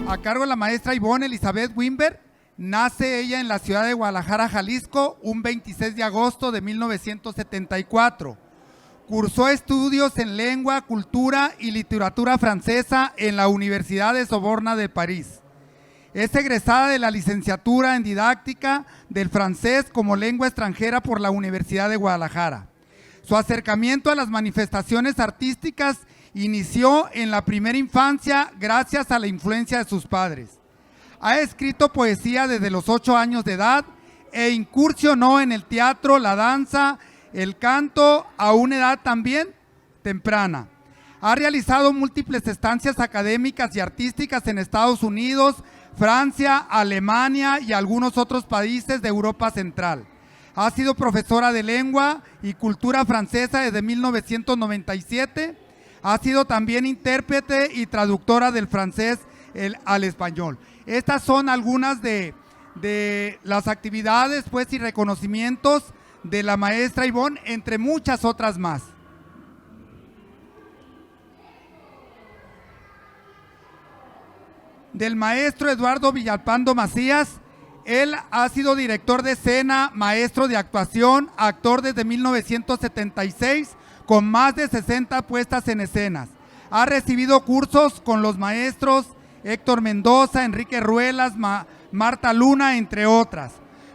A cargo de la maestra Ivonne Elizabeth Wimber, nace ella en la ciudad de Guadalajara, Jalisco, un 26 de agosto de 1974. Cursó estudios en lengua, cultura y literatura francesa en la Universidad de Sorbona de París. Es egresada de la licenciatura en didáctica del francés como lengua extranjera por la Universidad de Guadalajara. Su acercamiento a las manifestaciones artísticas inició en la primera infancia gracias a la influencia de sus padres. Ha escrito poesía desde los 8 años de edad e incursionó en el teatro, la danza, el canto a una edad también temprana. Ha realizado múltiples estancias académicas y artísticas en Estados Unidos, Francia, Alemania y algunos otros países de Europa Central. Ha sido profesora de lengua y cultura francesa desde 1997. Ha sido también intérprete y traductora del francés al español. Estas son algunas de las actividades pues, y reconocimientos de la maestra Ivonne, entre muchas otras más. Del maestro Eduardo Villalpando Macías, él ha sido director de escena, maestro de actuación, actor desde 1976, con más de 60 puestas en escenas. Ha recibido cursos con los maestros Héctor Mendoza, Enrique Ruelas, Marta Luna, entre otras.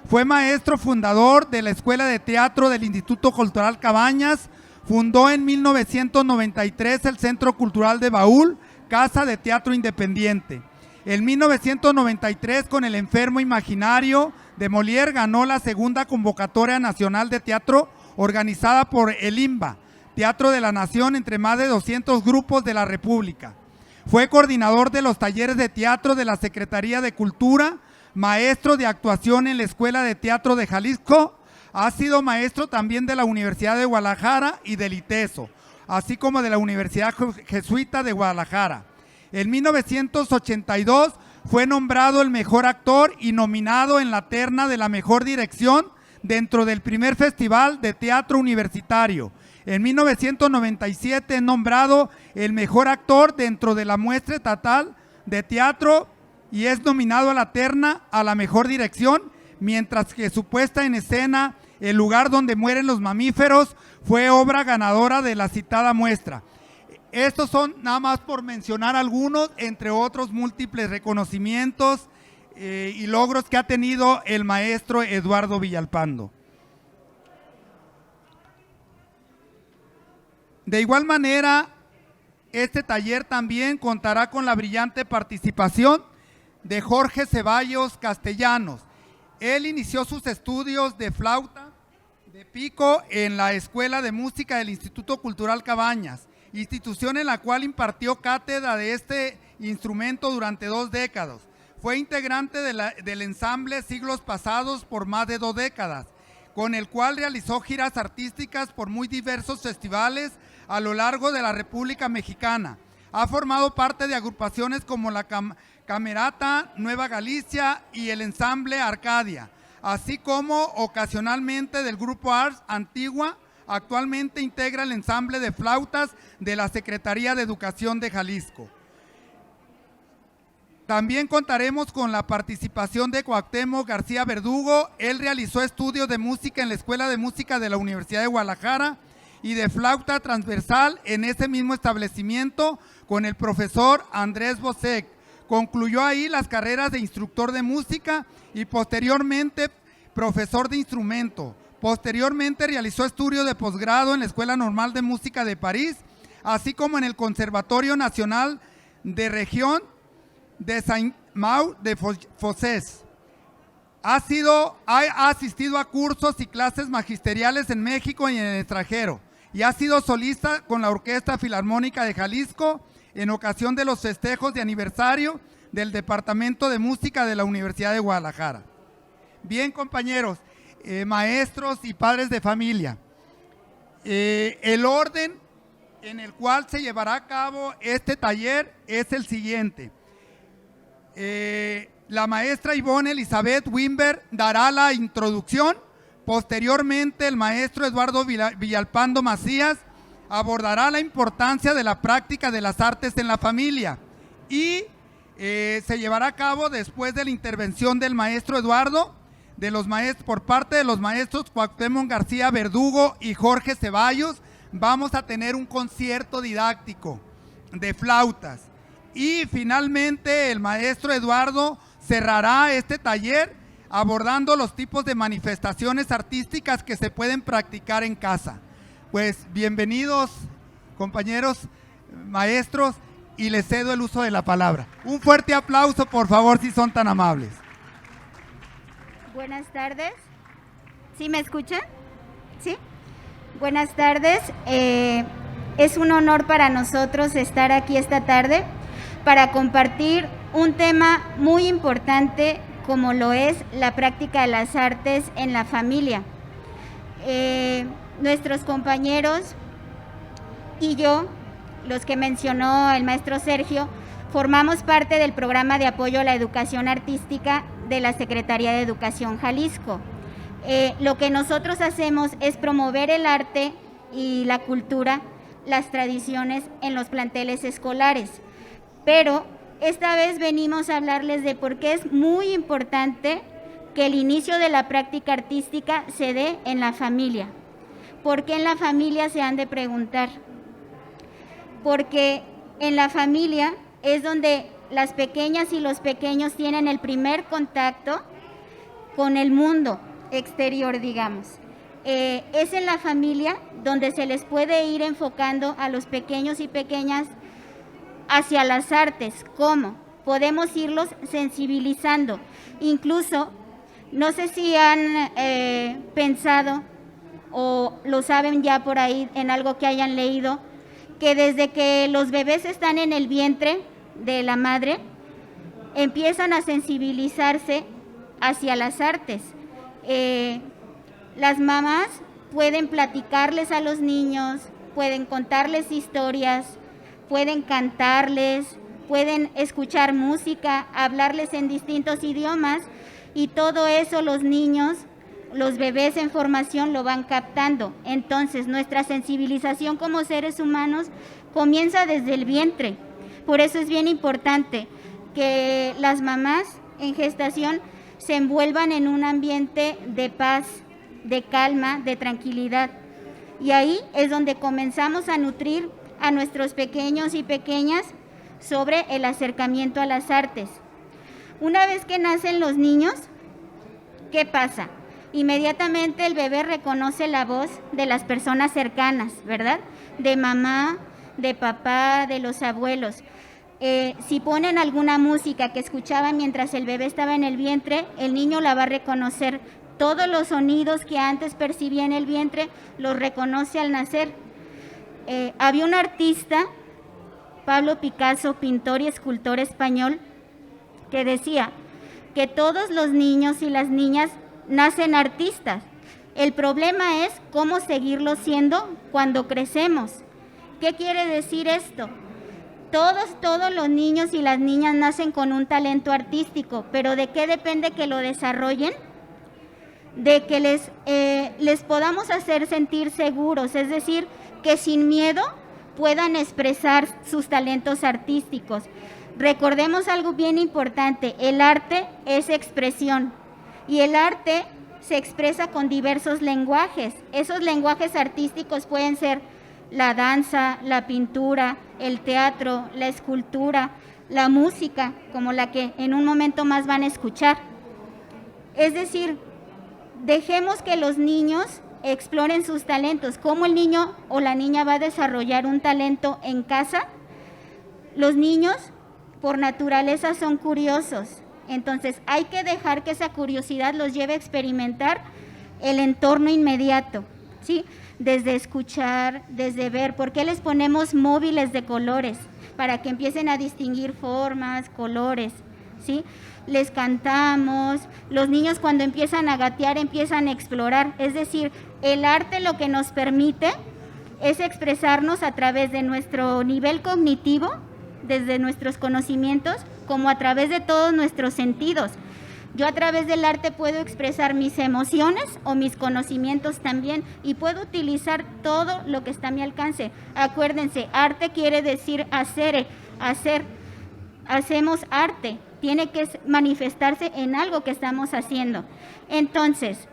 Fue maestro fundador de la Escuela de Teatro del Instituto Cultural Cabañas. Fundó en 1993 el Centro Cultural de Baúl, Casa de Teatro Independiente. En 1993, con El Enfermo Imaginario de Molière, ganó la segunda convocatoria nacional de teatro organizada por el IMBA, Teatro de la Nación, entre más de 200 grupos de la República. Fue coordinador de los talleres de teatro de la Secretaría de Cultura, maestro de actuación en la Escuela de Teatro de Jalisco. Ha sido maestro también de la Universidad de Guadalajara y del ITESO, así como de la Universidad Jesuita de Guadalajara. En 1982 fue nombrado el mejor actor y nominado en la terna de la mejor dirección dentro del primer Festival de Teatro Universitario. En 1997 nombrado el mejor actor dentro de la muestra estatal de teatro y es nominado a la terna a la mejor dirección, mientras que su puesta en escena, El lugar donde mueren los mamíferos, fue obra ganadora de la citada muestra. Estos son nada más por mencionar algunos, entre otros múltiples reconocimientos y logros que ha tenido el maestro Eduardo Villalpando. De igual manera, este taller también contará con la brillante participación de Jorge Ceballos Castellanos. Él inició sus estudios de flauta de pico en la Escuela de Música del Instituto Cultural Cabañas, institución en la cual impartió cátedra de este instrumento durante 2 décadas. Fue integrante del ensamble Siglos Pasados por más de 2 décadas, con el cual realizó giras artísticas por muy diversos festivales a lo largo de la República Mexicana. Ha formado parte de agrupaciones como la Camerata Nueva Galicia y el ensamble Arcadia, así como ocasionalmente del grupo Ars Antigua. Actualmente integra el ensamble de flautas de la Secretaría de Educación de Jalisco. También contaremos con la participación de Cuauhtémoc García Verdugo. Él realizó estudios de música en la Escuela de Música de la Universidad de Guadalajara y de flauta transversal en ese mismo establecimiento con el profesor Andrés Bosek. Concluyó ahí las carreras de instructor de música y posteriormente profesor de instrumento. Posteriormente realizó estudios de posgrado en la Escuela Normal de Música de París, así como en el Conservatorio Nacional de Región de Saint-Mau de Fosses. Ha asistido a cursos y clases magisteriales en México y en el extranjero, y ha sido solista con la Orquesta Filarmónica de Jalisco en ocasión de los festejos de aniversario del Departamento de Música de la Universidad de Guadalajara. Bien, compañeros, maestros y padres de familia, el orden en el cual se llevará a cabo este taller es el siguiente. La maestra Ivonne Elizabeth Wimber dará la introducción. Posteriormente, el maestro Eduardo Villalpando Macías abordará la importancia de la práctica de las artes en la familia y se llevará a cabo después de la intervención del maestro Eduardo, por parte de los maestros Cuauhtémoc García Verdugo y Jorge Ceballos. Vamos a tener un concierto didáctico de flautas y finalmente el maestro Eduardo cerrará este taller abordando los tipos de manifestaciones artísticas que se pueden practicar en casa. Pues bienvenidos, compañeros, maestros, y les cedo el uso de la palabra. Un fuerte aplauso, por favor, si son tan amables. Buenas tardes. ¿Sí me escuchan? ¿Sí? Buenas tardes. Es un honor para nosotros estar aquí esta tarde para compartir un tema muy importante como lo es la práctica de las artes en la familia. Nuestros compañeros y yo, los que mencionó el maestro Sergio, formamos parte del programa de apoyo a la educación artística de la Secretaría de Educación Jalisco. Lo que nosotros hacemos es promover el arte y la cultura, las tradiciones en los planteles escolares, pero esta vez venimos a hablarles de por qué es muy importante que el inicio de la práctica artística se dé en la familia. ¿Por qué en la familia? Se han de preguntar. Porque en la familia es donde las pequeñas y los pequeños tienen el primer contacto con el mundo exterior, digamos. Es en la familia donde se les puede ir enfocando a los pequeños y pequeñas hacia las artes. ¿Cómo? Podemos irlos sensibilizando. Incluso, no sé si han pensado o lo saben ya por ahí en algo que hayan leído, que desde que los bebés están en el vientre de la madre, empiezan a sensibilizarse hacia las artes. Las mamás pueden platicarles a los niños, pueden contarles historias, pueden cantarles, pueden escuchar música, hablarles en distintos idiomas, y todo eso los niños, los bebés en formación lo van captando. Entonces, nuestra sensibilización como seres humanos comienza desde el vientre. Por eso es bien importante que las mamás en gestación se envuelvan en un ambiente de paz, de calma, de tranquilidad. Y ahí es donde comenzamos a nutrir a nuestros pequeños y pequeñas sobre el acercamiento a las artes. Una vez que nacen los niños, ¿qué pasa? Inmediatamente el bebé reconoce la voz de las personas cercanas, ¿verdad? De mamá, de papá, de los abuelos. Si ponen alguna música que escuchaba mientras el bebé estaba en el vientre, el niño la va a reconocer. Todos los sonidos que antes percibía en el vientre los reconoce al nacer. Había un artista, Pablo Picasso, pintor y escultor español, que decía que todos los niños y las niñas nacen artistas. El problema es cómo seguirlo siendo cuando crecemos. ¿Qué quiere decir esto? Todos los niños y las niñas nacen con un talento artístico, pero ¿de qué depende que lo desarrollen? De que les podamos hacer sentir seguros, es decir, que sin miedo puedan expresar sus talentos artísticos. Recordemos algo bien importante: el arte es expresión y el arte se expresa con diversos lenguajes. Esos lenguajes artísticos pueden ser la danza, la pintura, el teatro, la escultura, la música, como la que en un momento más van a escuchar. Es decir, dejemos que los niños exploren sus talentos. ¿Cómo el niño o la niña va a desarrollar un talento en casa? Los niños, por naturaleza, son curiosos. Entonces, hay que dejar que esa curiosidad los lleve a experimentar el entorno inmediato, ¿sí? Desde escuchar, desde ver. ¿Por qué les ponemos móviles de colores? Para que empiecen a distinguir formas, colores, ¿sí? Les cantamos. Los niños, cuando empiezan a gatear, empiezan a explorar. Es decir, el arte lo que nos permite es expresarnos a través de nuestro nivel cognitivo, desde nuestros conocimientos, como a través de todos nuestros sentidos. Yo a través del arte puedo expresar mis emociones o mis conocimientos también y puedo utilizar todo lo que está a mi alcance. Acuérdense, arte quiere decir hacer, hacemos arte, tiene que manifestarse en algo que estamos haciendo. Entonces,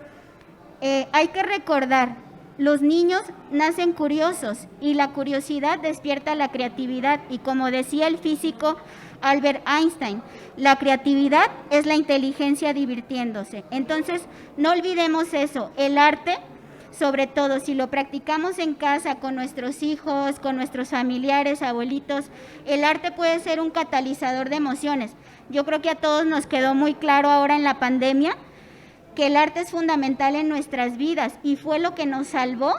hay que recordar, los niños nacen curiosos y la curiosidad despierta la creatividad y como decía el físico Albert Einstein, la creatividad es la inteligencia divirtiéndose. Entonces, no olvidemos eso, el arte, sobre todo si lo practicamos en casa con nuestros hijos, con nuestros familiares, abuelitos, el arte puede ser un catalizador de emociones. Yo creo que a todos nos quedó muy claro ahora en la pandemia que el arte es fundamental en nuestras vidas y fue lo que nos salvó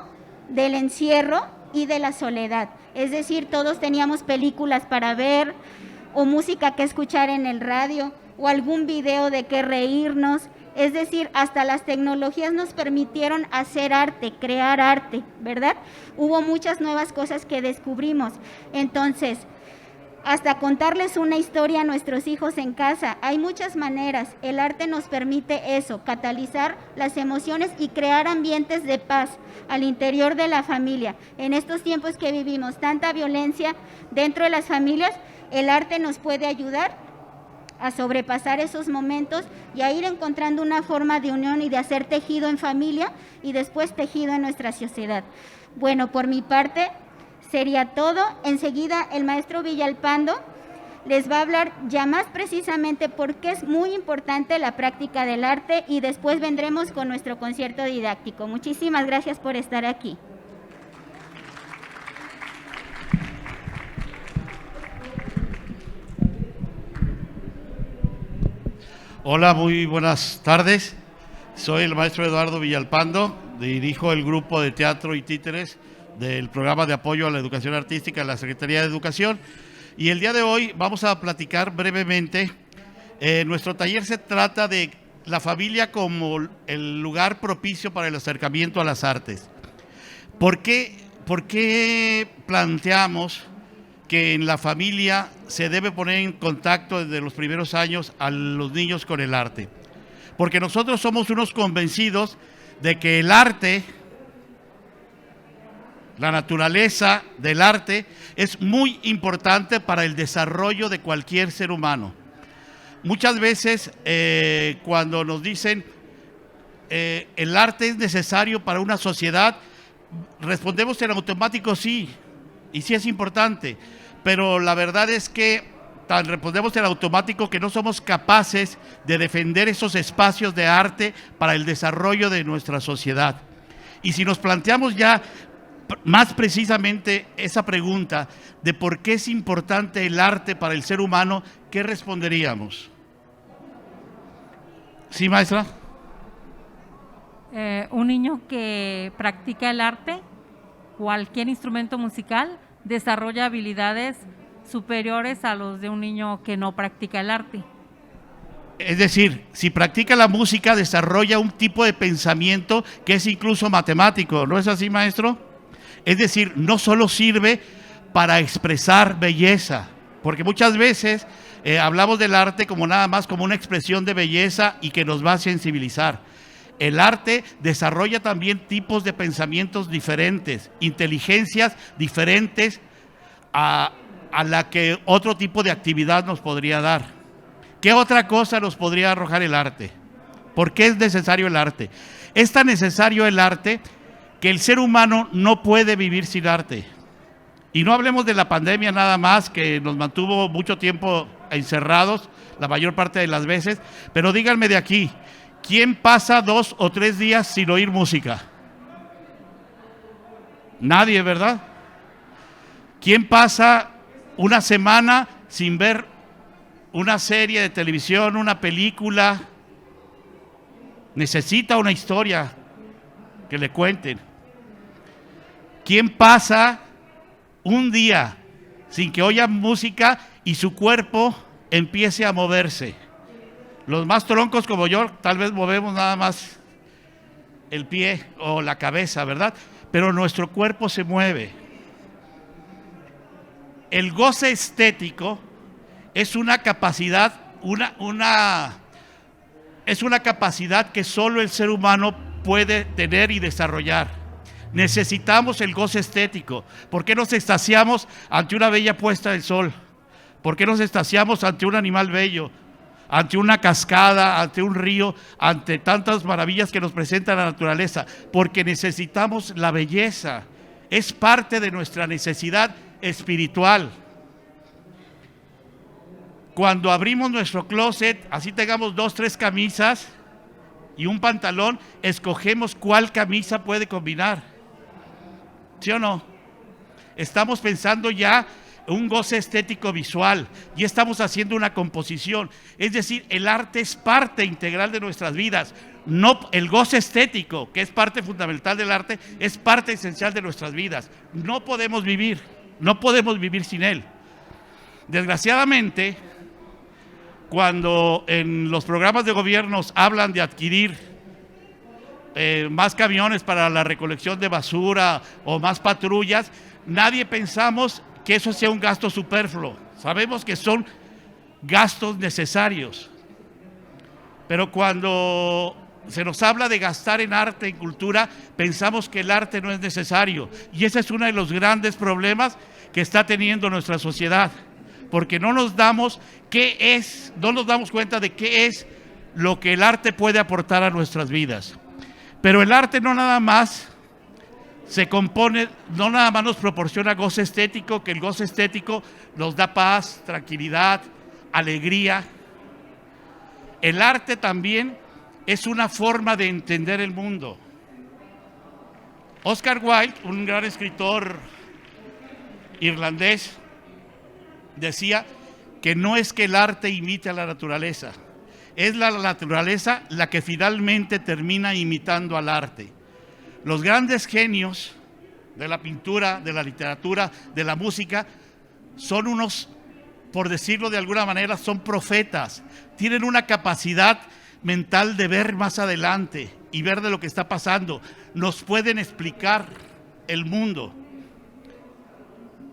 del encierro y de la soledad. Es decir, todos teníamos películas para ver, o música que escuchar en el radio, o algún video de qué reírnos. Es decir, hasta las tecnologías nos permitieron hacer arte, crear arte, ¿verdad? Hubo muchas nuevas cosas que descubrimos. Entonces, hasta contarles una historia a nuestros hijos en casa. Hay muchas maneras. El arte nos permite eso, catalizar las emociones y crear ambientes de paz al interior de la familia. En estos tiempos que vivimos, tanta violencia dentro de las familias, el arte nos puede ayudar a sobrepasar esos momentos y a ir encontrando una forma de unión y de hacer tejido en familia y después tejido en nuestra sociedad. Bueno, por mi parte sería todo. Enseguida el maestro Villalpando les va a hablar ya más precisamente por qué es muy importante la práctica del arte y después vendremos con nuestro concierto didáctico. Muchísimas gracias por estar aquí. Hola, muy buenas tardes. Soy el maestro Eduardo Villalpando, dirijo el grupo de teatro y títeres del programa de apoyo a la educación artística de la Secretaría de Educación. Y el día de hoy vamos a platicar brevemente. Nuestro taller se trata de la familia como el lugar propicio para el acercamiento a las artes. ¿Por qué planteamos que en la familia se debe poner en contacto desde los primeros años a los niños con el arte? Porque nosotros somos unos convencidos de que el arte, la naturaleza del arte, es muy importante para el desarrollo de cualquier ser humano. Muchas veces cuando nos dicen el arte es necesario para una sociedad, respondemos en automático sí, y sí es importante. Pero la verdad es que respondemos en automático que no somos capaces de defender esos espacios de arte para el desarrollo de nuestra sociedad. Y si nos planteamos ya más precisamente esa pregunta de por qué es importante el arte para el ser humano, ¿qué responderíamos? ¿Sí, maestra? Un niño que practica el arte, cualquier instrumento musical, desarrolla habilidades superiores a los de un niño que no practica el arte. Es decir, si practica la música, desarrolla un tipo de pensamiento que es incluso matemático, ¿no es así, maestro? Es decir, no solo sirve para expresar belleza, porque muchas veces hablamos del arte como nada más como una expresión de belleza y que nos va a sensibilizar. El arte desarrolla también tipos de pensamientos diferentes, inteligencias diferentes a la que otro tipo de actividad nos podría dar. ¿Qué otra cosa nos podría arrojar el arte? ¿Por qué es necesario el arte? Es tan necesario el arte que el ser humano no puede vivir sin arte. Y no hablemos de la pandemia nada más, que nos mantuvo mucho tiempo encerrados, la mayor parte de las veces, pero díganme de aquí, ¿quién pasa 2 o 3 días sin oír música? Nadie, ¿verdad? ¿Quién pasa una semana sin ver una serie de televisión, una película? Necesita una historia que le cuenten. ¿Quién pasa un día sin que oiga música y su cuerpo empiece a moverse? Los más troncos como yo, tal vez movemos nada más el pie o la cabeza, ¿verdad? Pero nuestro cuerpo se mueve. El goce estético es una capacidad, es una capacidad que solo el ser humano puede tener y desarrollar. Necesitamos el goce estético. ¿Por qué nos extasiamos ante una bella puesta del sol? ¿Por qué nos extasiamos ante un animal bello, ante una cascada, ante un río, ante tantas maravillas que nos presenta la naturaleza? Porque necesitamos la belleza. Es parte de nuestra necesidad espiritual. Cuando abrimos nuestro closet, así tengamos 2, 3 camisas y un pantalón, escogemos cuál camisa puede combinar. ¿Sí o no? Estamos pensando ya un goce estético visual y estamos haciendo una composición. Es decir, el arte es parte integral de nuestras vidas. No, el goce estético, que es parte fundamental del arte, es parte esencial de nuestras vidas. No podemos vivir sin él. Desgraciadamente, cuando en los programas de gobiernos hablan de adquirir más camiones para la recolección de basura o más patrullas, nadie pensamos que eso sea un gasto superfluo. Sabemos que son gastos necesarios. Pero cuando se nos habla de gastar en arte, en cultura, pensamos que el arte no es necesario. Y ese es uno de los grandes problemas que está teniendo nuestra sociedad. Porque no nos damos cuenta de qué es lo que el arte puede aportar a nuestras vidas. Pero el arte no nada más nos proporciona goce estético, que el goce estético nos da paz, tranquilidad, alegría. El arte también es una forma de entender el mundo. Oscar Wilde, un gran escritor irlandés, decía que no es que el arte imite a la naturaleza, es la naturaleza la que finalmente termina imitando al arte. Los grandes genios de la pintura, de la literatura, de la música, son unos, por decirlo de alguna manera, son profetas. Tienen una capacidad mental de ver más adelante y ver de lo que está pasando. Nos pueden explicar el mundo.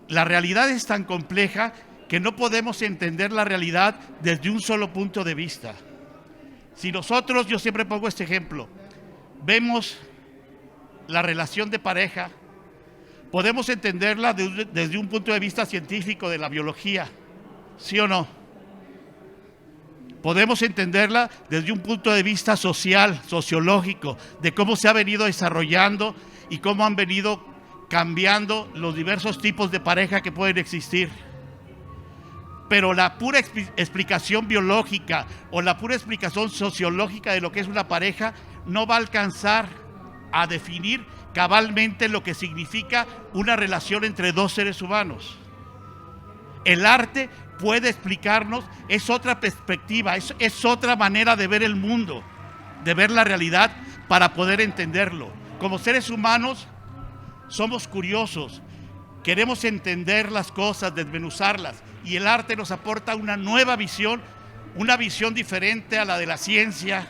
La realidad es tan compleja que no podemos entender la realidad desde un solo punto de vista. Si nosotros, yo siempre pongo este ejemplo, vemos la relación de pareja, podemos entenderla desde un punto de vista científico de la biología, ¿sí o no? Podemos entenderla desde un punto de vista social, sociológico, de cómo se ha venido desarrollando y cómo han venido cambiando los diversos tipos de pareja que pueden existir. Pero la pura explicación biológica o la pura explicación sociológica de lo que es una pareja no va a alcanzar a definir cabalmente lo que significa una relación entre dos seres humanos. El arte puede explicarnos, es otra perspectiva, es otra manera de ver el mundo, de ver la realidad para poder entenderlo. Como seres humanos somos curiosos, queremos entender las cosas, desmenuzarlas, y el arte nos aporta una nueva visión, una visión diferente a la de la ciencia,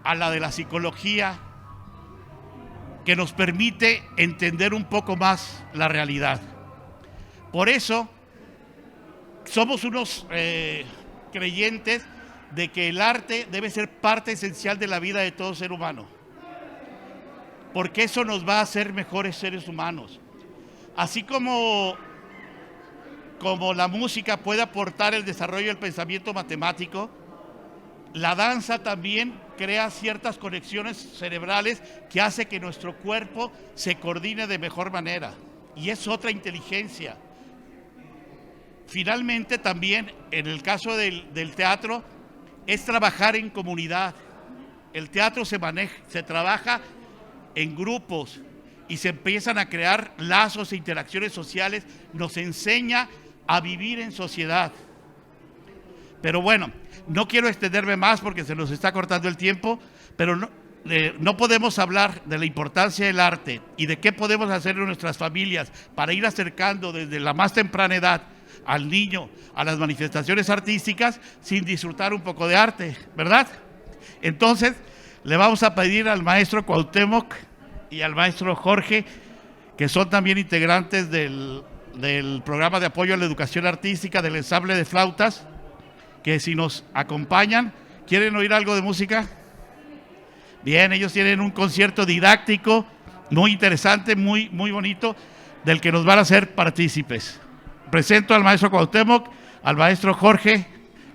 a la de la psicología, que nos permite entender un poco más la realidad. Por eso somos unos creyentes de que el arte debe ser parte esencial de la vida de todo ser humano, porque eso nos va a hacer mejores seres humanos. Así como la música puede aportar el desarrollo del pensamiento matemático, la danza también crea ciertas conexiones cerebrales que hace que nuestro cuerpo se coordine de mejor manera, y es otra inteligencia. Finalmente, también en el caso del teatro, es trabajar en comunidad. El teatro se trabaja en grupos y se empiezan a crear lazos e interacciones sociales, nos enseña a vivir en sociedad. Pero bueno, no quiero extenderme más porque se nos está cortando el tiempo, pero no podemos hablar de la importancia del arte y de qué podemos hacer en nuestras familias para ir acercando desde la más temprana edad al niño a las manifestaciones artísticas sin disfrutar un poco de arte, ¿verdad? Entonces, le vamos a pedir al maestro Cuauhtémoc y al maestro Jorge, que son también integrantes de del programa de apoyo a la educación artística del ensamble de flautas, que si nos acompañan, ¿quieren oír algo de música? Bien, ellos tienen un concierto didáctico muy interesante, muy bonito, del que nos van a hacer partícipes. Presento al maestro Cuauhtémoc, al maestro Jorge,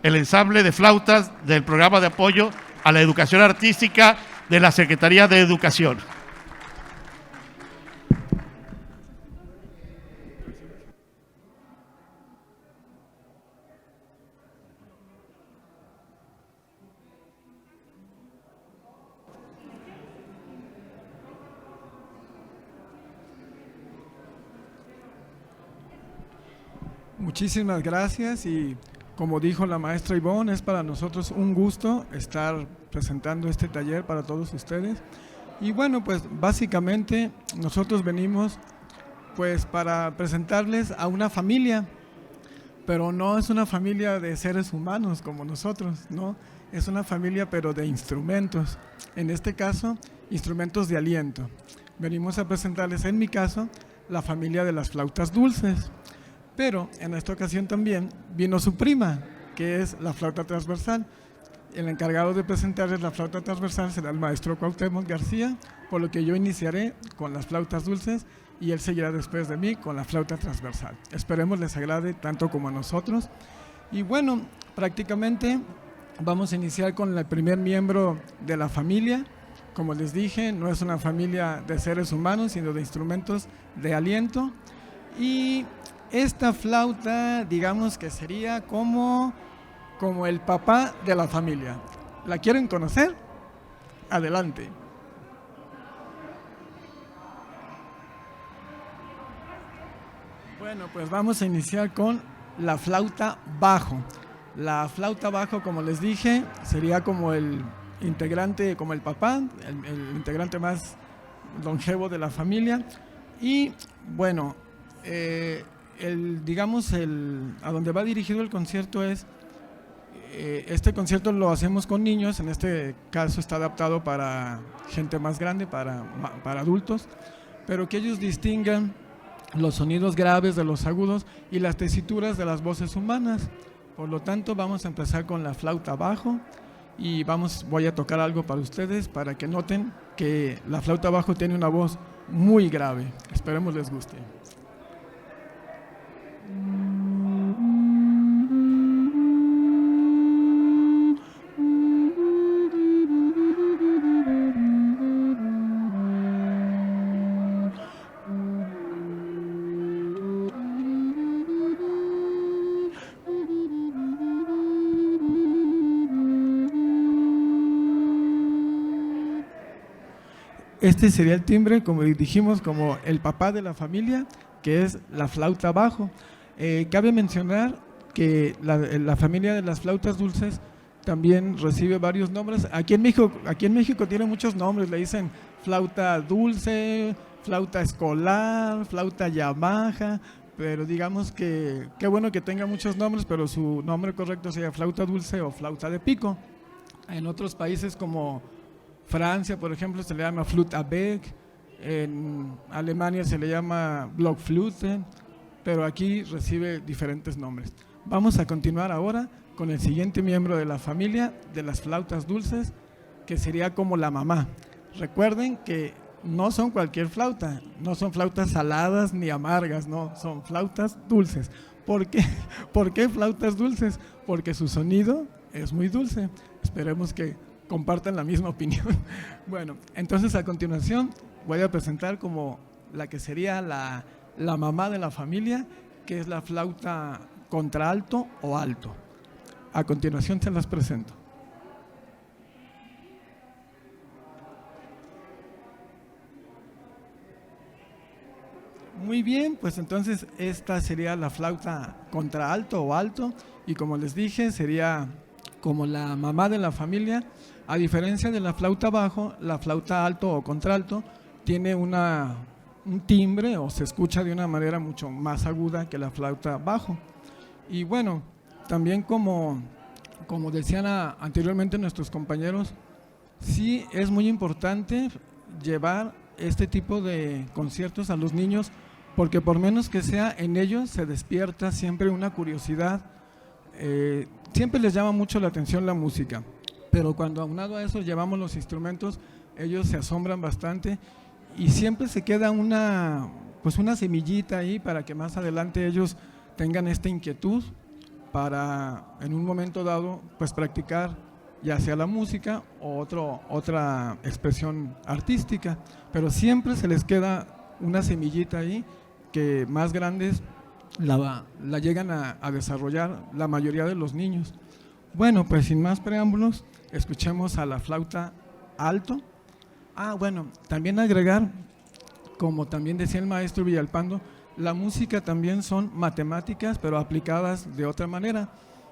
el ensamble de flautas del programa de apoyo a la educación artística de la Secretaría de Educación. Muchísimas gracias y como dijo la maestra Ivonne, es para nosotros un gusto estar presentando este taller para todos ustedes. Y bueno, pues básicamente nosotros venimos pues para presentarles a una familia, pero no es una familia de seres humanos como nosotros, ¿no? Es una familia pero de instrumentos, en este caso instrumentos de aliento. Venimos a presentarles en mi caso la familia de las flautas dulces. Pero en esta ocasión también vino su prima, que es la flauta transversal. El encargado de presentarles la flauta transversal será el maestro Cuauhtémoc García, por lo que yo iniciaré con las flautas dulces y él seguirá después de mí con la flauta transversal. Esperemos les agrade tanto como a nosotros. Y bueno, prácticamente vamos a iniciar con el primer miembro de la familia. Como les dije, no es una familia de seres humanos, sino de instrumentos de aliento. Y esta flauta, digamos que sería como el papá de la familia. ¿La quieren conocer? Adelante. Bueno, pues vamos a iniciar con la flauta bajo. La flauta bajo, como les dije, sería como el integrante, como el papá, el integrante más longevo de la familia. Y bueno, a donde va dirigido el concierto es, este concierto lo hacemos con niños, en este caso está adaptado para gente más grande, para adultos, pero que ellos distingan los sonidos graves de los agudos y las tesituras de las voces humanas. Por lo tanto, vamos a empezar con la flauta bajo y voy a tocar algo para ustedes para que noten que la flauta bajo tiene una voz muy grave. Esperemos les guste. Este sería el timbre, como dijimos, como el papá de la familia, que es la flauta bajo. Cabe mencionar que la familia de las flautas dulces también recibe varios nombres. Aquí en México tiene muchos nombres, le dicen flauta dulce, flauta escolar, flauta Yamaha, pero digamos que qué bueno que tenga muchos nombres, pero su nombre correcto sería flauta dulce o flauta de pico. En otros países como Francia, por ejemplo, se le llama Flûte à bec, en Alemania se le llama Blockflöte, pero aquí recibe diferentes nombres. Vamos a continuar ahora con el siguiente miembro de la familia de las flautas dulces, que sería como la mamá. Recuerden que no son cualquier flauta, no son flautas saladas ni amargas, no, son flautas dulces. ¿Por qué? ¿Por qué flautas dulces? Porque su sonido es muy dulce. Esperemos que compartan la misma opinión. Bueno, entonces a continuación voy a presentar como la que sería la mamá de la familia, que es la flauta contralto o alto. A continuación se las presento. Muy bien, pues entonces esta sería la flauta contralto o alto, y como les dije, sería como la mamá de la familia. A diferencia de la flauta bajo, la flauta alto o contralto tiene un timbre o se escucha de una manera mucho más aguda que la flauta bajo. Y bueno, también como decían anteriormente nuestros compañeros, sí es muy importante llevar este tipo de conciertos a los niños porque por menos que sea, en ellos se despierta siempre una curiosidad. Siempre les llama mucho la atención la música, pero cuando aunado a eso llevamos los instrumentos, ellos se asombran bastante y siempre se queda una semillita ahí para que más adelante ellos tengan esta inquietud para en un momento dado pues practicar ya sea la música o otra expresión artística, pero siempre se les queda una semillita ahí que más grandes la llegan a desarrollar la mayoría de los niños. Bueno, pues sin más preámbulos, escuchemos a la flauta alto. Bueno, también agregar, como también decía el maestro Villalpando, la música también son matemáticas, pero aplicadas de otra manera.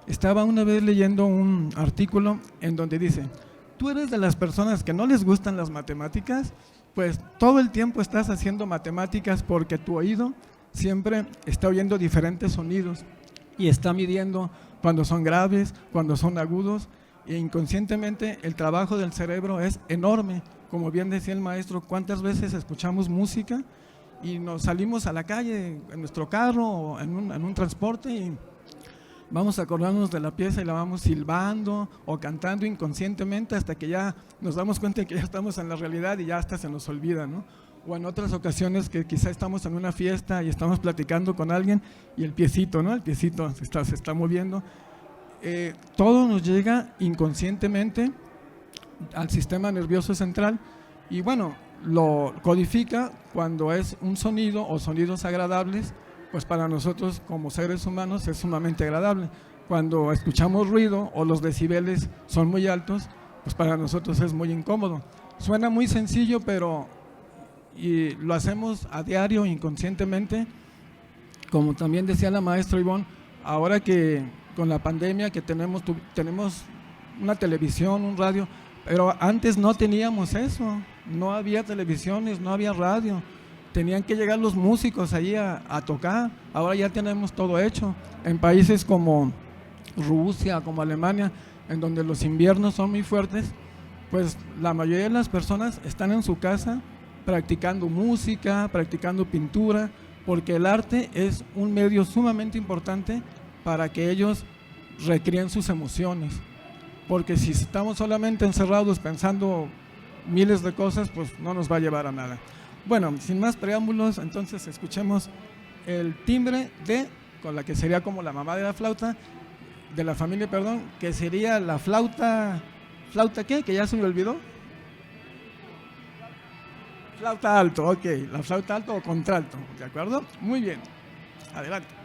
Estaba una vez leyendo un artículo en donde dice, ¿tú eres de las personas que no les gustan las matemáticas? Pues todo el tiempo estás haciendo matemáticas porque tu oído siempre está oyendo diferentes sonidos y está midiendo cuando son graves, cuando son agudos, e inconscientemente el trabajo del cerebro es enorme. Como bien decía el maestro, ¿cuántas veces escuchamos música y nos salimos a la calle en nuestro carro o en un transporte y vamos a acordarnos de la pieza y la vamos silbando o cantando inconscientemente hasta que ya nos damos cuenta de que ya estamos en la realidad y ya hasta se nos olvida, ¿no? O en otras ocasiones que quizá estamos en una fiesta y estamos platicando con alguien y el piecito, ¿no? El piecito se está moviendo. Todo nos llega inconscientemente al sistema nervioso central y bueno, lo codifica cuando es un sonido o sonidos agradables, pues para nosotros como seres humanos es sumamente agradable. Cuando escuchamos ruido o los decibeles son muy altos, pues para nosotros es muy incómodo. Suena muy sencillo, pero y lo hacemos a diario inconscientemente. Como también decía la maestra Ivonne, ahora que con la pandemia que tenemos una televisión, un radio, pero antes no teníamos eso, no había televisiones, no había radio, tenían que llegar los músicos allí a tocar. Ahora ya tenemos todo hecho. En países como Rusia, como Alemania, en donde los inviernos son muy fuertes, pues la mayoría de las personas están en su casa practicando música, practicando pintura, porque el arte es un medio sumamente importante para que ellos recreen sus emociones. Porque si estamos solamente encerrados pensando miles de cosas, pues no nos va a llevar a nada. Bueno, sin más preámbulos, entonces escuchemos el timbre con la que sería como la mamá de la flauta, de la familia, perdón, que sería la flauta ¿qué? Que ya se me olvidó. Flauta alto, ok, la flauta alto o contralto, ¿de acuerdo? Muy bien, adelante.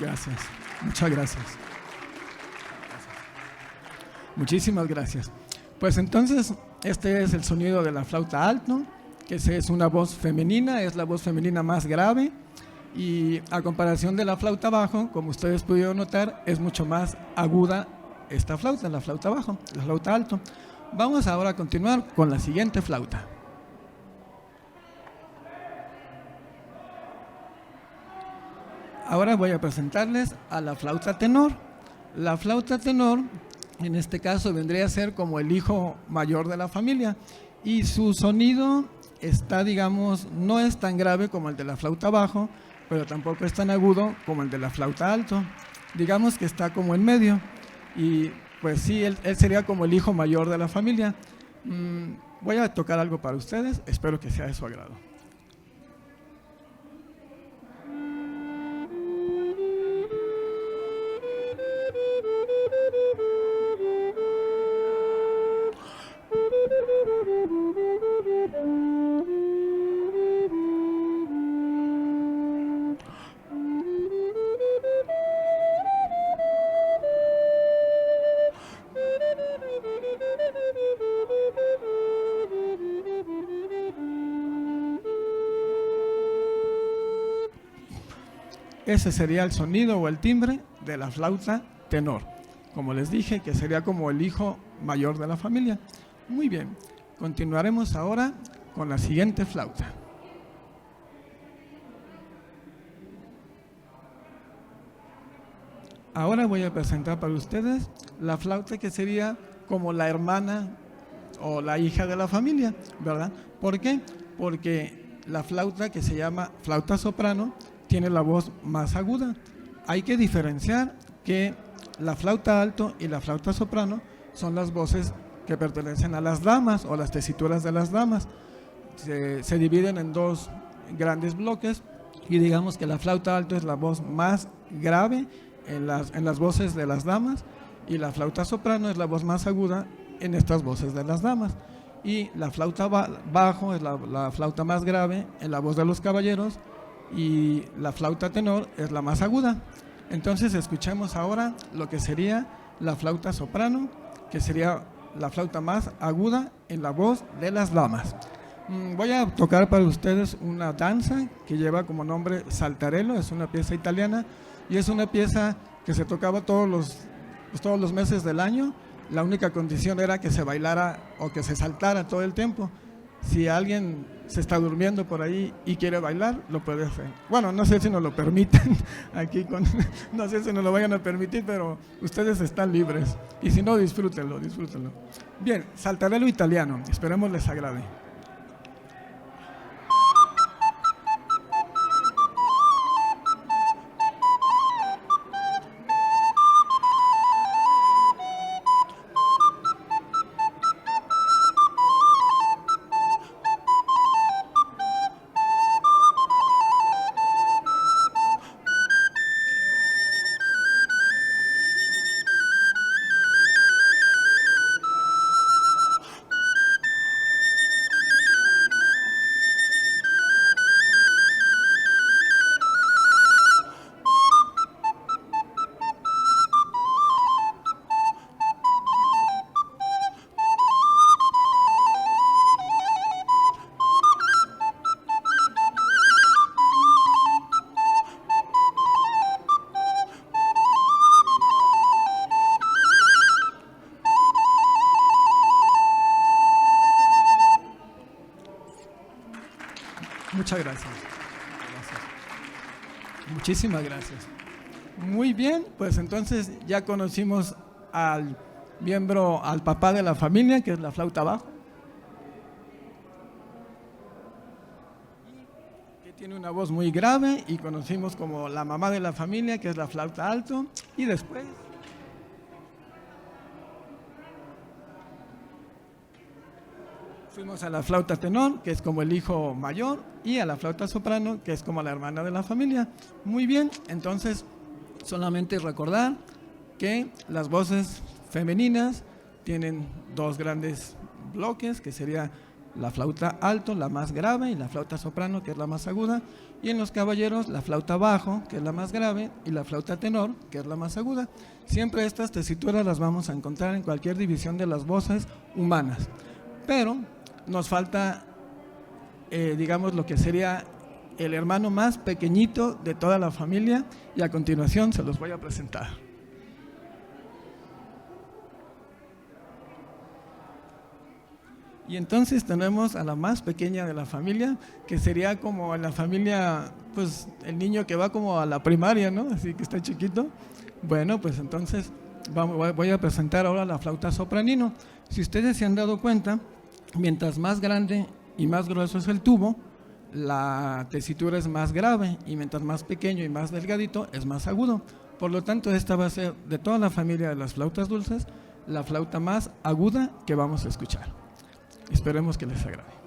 Gracias, muchas gracias. Muchísimas gracias. Pues entonces, este es el sonido de la flauta alto, que es una voz femenina, es la voz femenina más grave y a comparación de la flauta bajo, como ustedes pudieron notar, es mucho más aguda esta flauta, la flauta bajo, la flauta alto. Vamos ahora a continuar con la siguiente flauta. Ahora voy a presentarles a la flauta tenor. La flauta tenor, en este caso, vendría a ser como el hijo mayor de la familia y su sonido está, digamos, no es tan grave como el de la flauta bajo, pero tampoco es tan agudo como el de la flauta alto. Digamos que está como en medio. Y pues sí, él sería como el hijo mayor de la familia. Voy a tocar algo para ustedes, espero que sea de su agrado. Ese sería el sonido o el timbre de la flauta tenor. Como les dije, que sería como el hijo mayor de la familia. Muy bien, continuaremos ahora con la siguiente flauta. Ahora voy a presentar para ustedes la flauta que sería como la hermana o la hija de la familia, ¿verdad? ¿Por qué? Porque la flauta que se llama flauta soprano tiene la voz más aguda. Hay que diferenciar que la flauta alto y la flauta soprano son las voces que pertenecen a las damas o las tesituras de las damas. Se dividen en dos grandes bloques y digamos que la flauta alto es la voz más grave en las voces de las damas y la flauta soprano es la voz más aguda en estas voces de las damas. Y la flauta bajo es la flauta más grave en la voz de los caballeros y la flauta tenor es la más aguda. Entonces escuchemos ahora lo que sería la flauta soprano, que sería la flauta más aguda en la voz de las damas. Voy a tocar para ustedes una danza que lleva como nombre Saltarello, es una pieza italiana y es una pieza que se tocaba todos los meses del año. La única condición era que se bailara o que se saltara todo el tiempo. Si alguien se está durmiendo por ahí y quiere bailar, lo puede hacer. Bueno, no sé si nos lo permiten aquí, no sé si nos lo vayan a permitir, pero ustedes están libres. Y si no, disfrútenlo, disfrútenlo. Bien, Saltarello italiano, esperemos les agrade. Muchas gracias. Muchísimas gracias. Muy bien, pues entonces ya conocimos al miembro, al papá de la familia, que es la flauta bajo, que tiene una voz muy grave, y conocimos como la mamá de la familia, que es la flauta alto, y después fuimos a la flauta tenor, que es como el hijo mayor, y a la flauta soprano, que es como la hermana de la familia. Muy bien, entonces solamente recordar que las voces femeninas tienen dos grandes bloques, que sería la flauta alto, la más grave, y la flauta soprano, que es la más aguda, y en los caballeros la flauta bajo, que es la más grave, y la flauta tenor, que es la más aguda. Siempre estas tesituras las vamos a encontrar en cualquier división de las voces humanas, pero nos falta, digamos, lo que sería el hermano más pequeñito de toda la familia, y a continuación se los voy a presentar. Y entonces tenemos a la más pequeña de la familia, que sería como en la familia, pues el niño que va como a la primaria, ¿no? Así que está chiquito. Bueno, pues entonces voy a presentar ahora la flauta sopranino. Si ustedes se han dado cuenta, mientras más grande y más grueso es el tubo, la tesitura es más grave, y mientras más pequeño y más delgadito es más agudo. Por lo tanto, esta va a ser, de toda la familia de las flautas dulces, la flauta más aguda que vamos a escuchar. Esperemos que les agrade.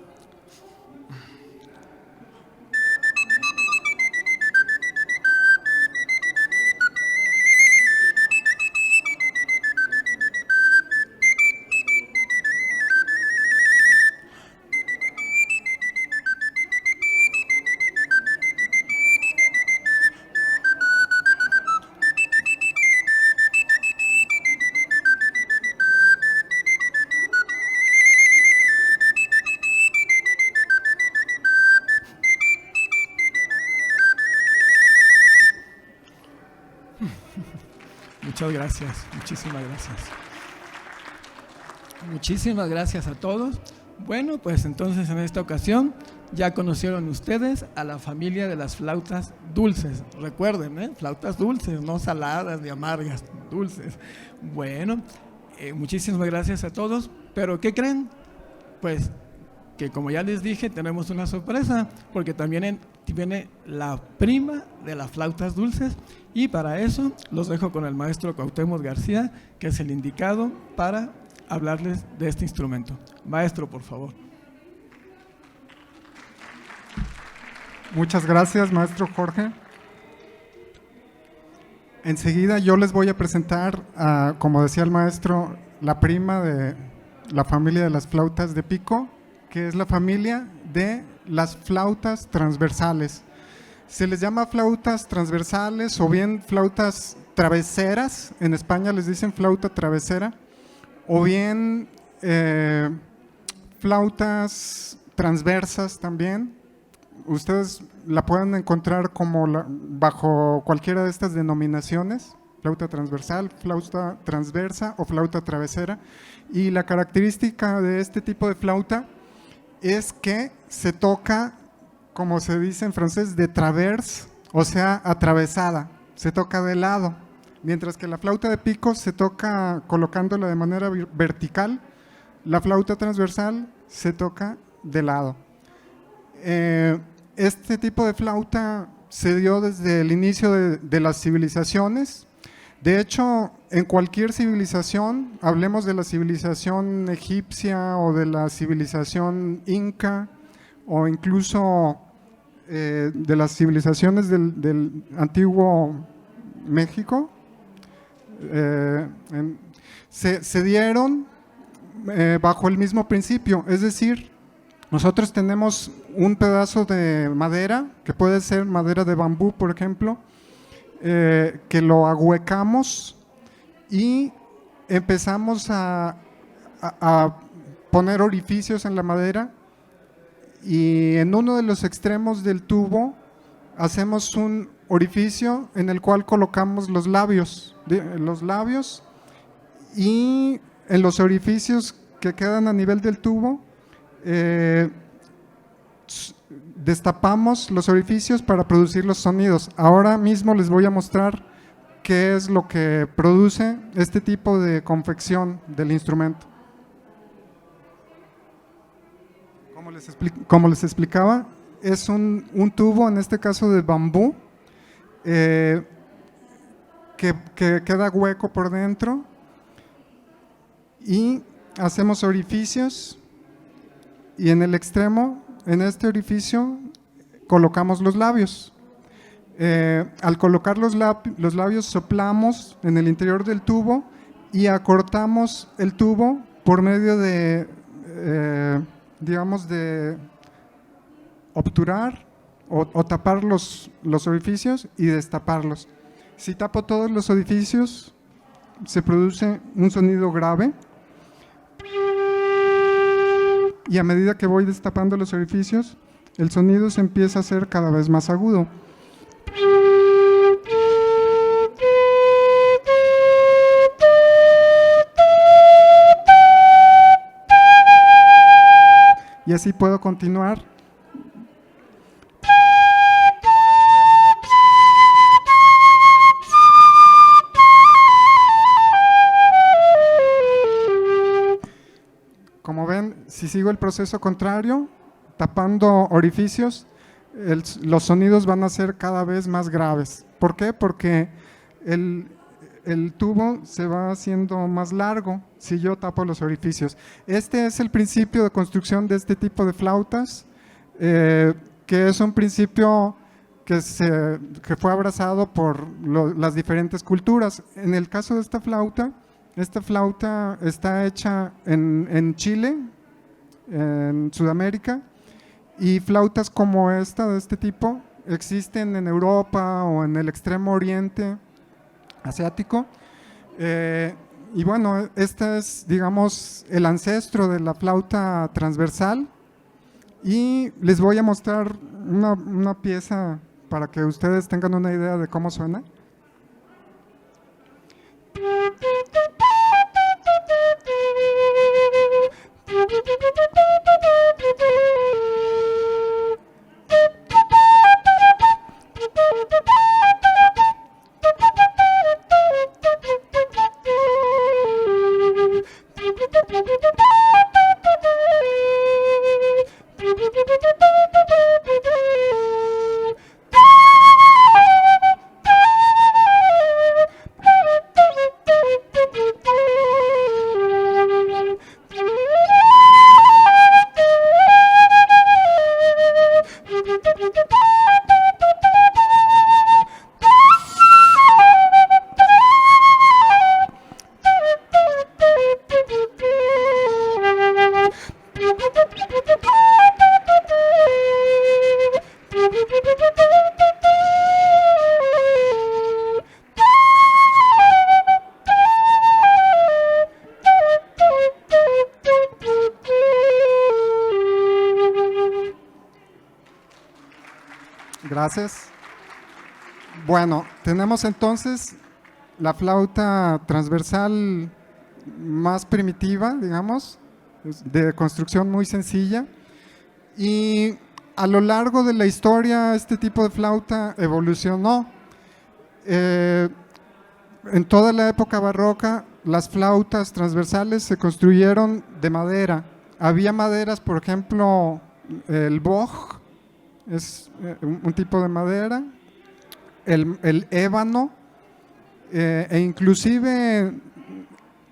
Muchas gracias, muchísimas gracias. Muchísimas gracias a todos. Bueno, pues entonces en esta ocasión ya conocieron ustedes a la familia de las flautas dulces. Recuerden, flautas dulces, no saladas ni amargas, dulces. Bueno, muchísimas gracias a todos. Pero ¿qué creen? Pues que como ya les dije, tenemos una sorpresa, porque también viene la prima de las flautas dulces, y para eso los dejo con el maestro Cuauhtémoc García, que es el indicado para hablarles de este instrumento. Maestro, por favor. Muchas gracias, maestro Jorge. Enseguida yo les voy a presentar, como decía el maestro, la prima de la familia de las flautas de pico, que es la familia de las flautas transversales. Se les llama flautas transversales o bien flautas traveseras. En España les dicen flauta travesera, o bien flautas transversas también. Ustedes la pueden encontrar como bajo cualquiera de estas denominaciones: flauta transversal, flauta transversa o flauta travesera. Y la característica de este tipo de flauta es que se toca, como se dice en francés, de travers, o sea, atravesada, se toca de lado, mientras que la flauta de pico se toca colocándola de manera vertical. La flauta transversal se toca de lado. Este tipo de flauta se dio desde el inicio de las civilizaciones. De hecho, en cualquier civilización, hablemos de la civilización egipcia o de la civilización inca, o incluso de las civilizaciones del antiguo México, se dieron bajo el mismo principio. Es decir, nosotros tenemos un pedazo de madera, que puede ser madera de bambú, por ejemplo, que lo ahuecamos y empezamos a poner orificios en la madera, y en uno de los extremos del tubo hacemos un orificio en el cual colocamos los labios, y en los orificios que quedan a nivel del tubo destapamos los orificios para producir los sonidos. Ahora mismo les voy a mostrar qué es lo que produce este tipo de confección del instrumento. Como les explicaba, es un tubo, en este caso de bambú, que queda hueco por dentro, y hacemos orificios, y en el extremo, en este orificio, colocamos los labios. Al colocar los labios, soplamos en el interior del tubo y acortamos el tubo por medio de, digamos, de obturar o tapar los orificios y destaparlos. Si tapo todos los orificios, se produce un sonido grave, y a medida que voy destapando los orificios, el sonido se empieza a hacer cada vez más agudo. Y así puedo continuar. Como ven, si sigo el proceso contrario, tapando orificios, los sonidos van a ser cada vez más graves. ¿Por qué? Porque el tubo se va haciendo más largo si yo tapo los orificios. Este es el principio de construcción de este tipo de flautas, que es un principio que fue abrazado por las diferentes culturas. En el caso de esta flauta está hecha en Chile, en Sudamérica, y flautas como esta, de este tipo, existen en Europa o en el extremo oriente asiático. Y bueno, este es, digamos, el ancestro de la flauta transversal, y les voy a mostrar una pieza para que ustedes tengan una idea de cómo suena. Gracias. Bueno, tenemos entonces la flauta transversal más primitiva, digamos, de construcción muy sencilla, y a lo largo de la historia este tipo de flauta evolucionó. En toda la época barroca las flautas transversales se construyeron de madera. Había maderas, por ejemplo, el boj es un tipo de madera, el ébano, e inclusive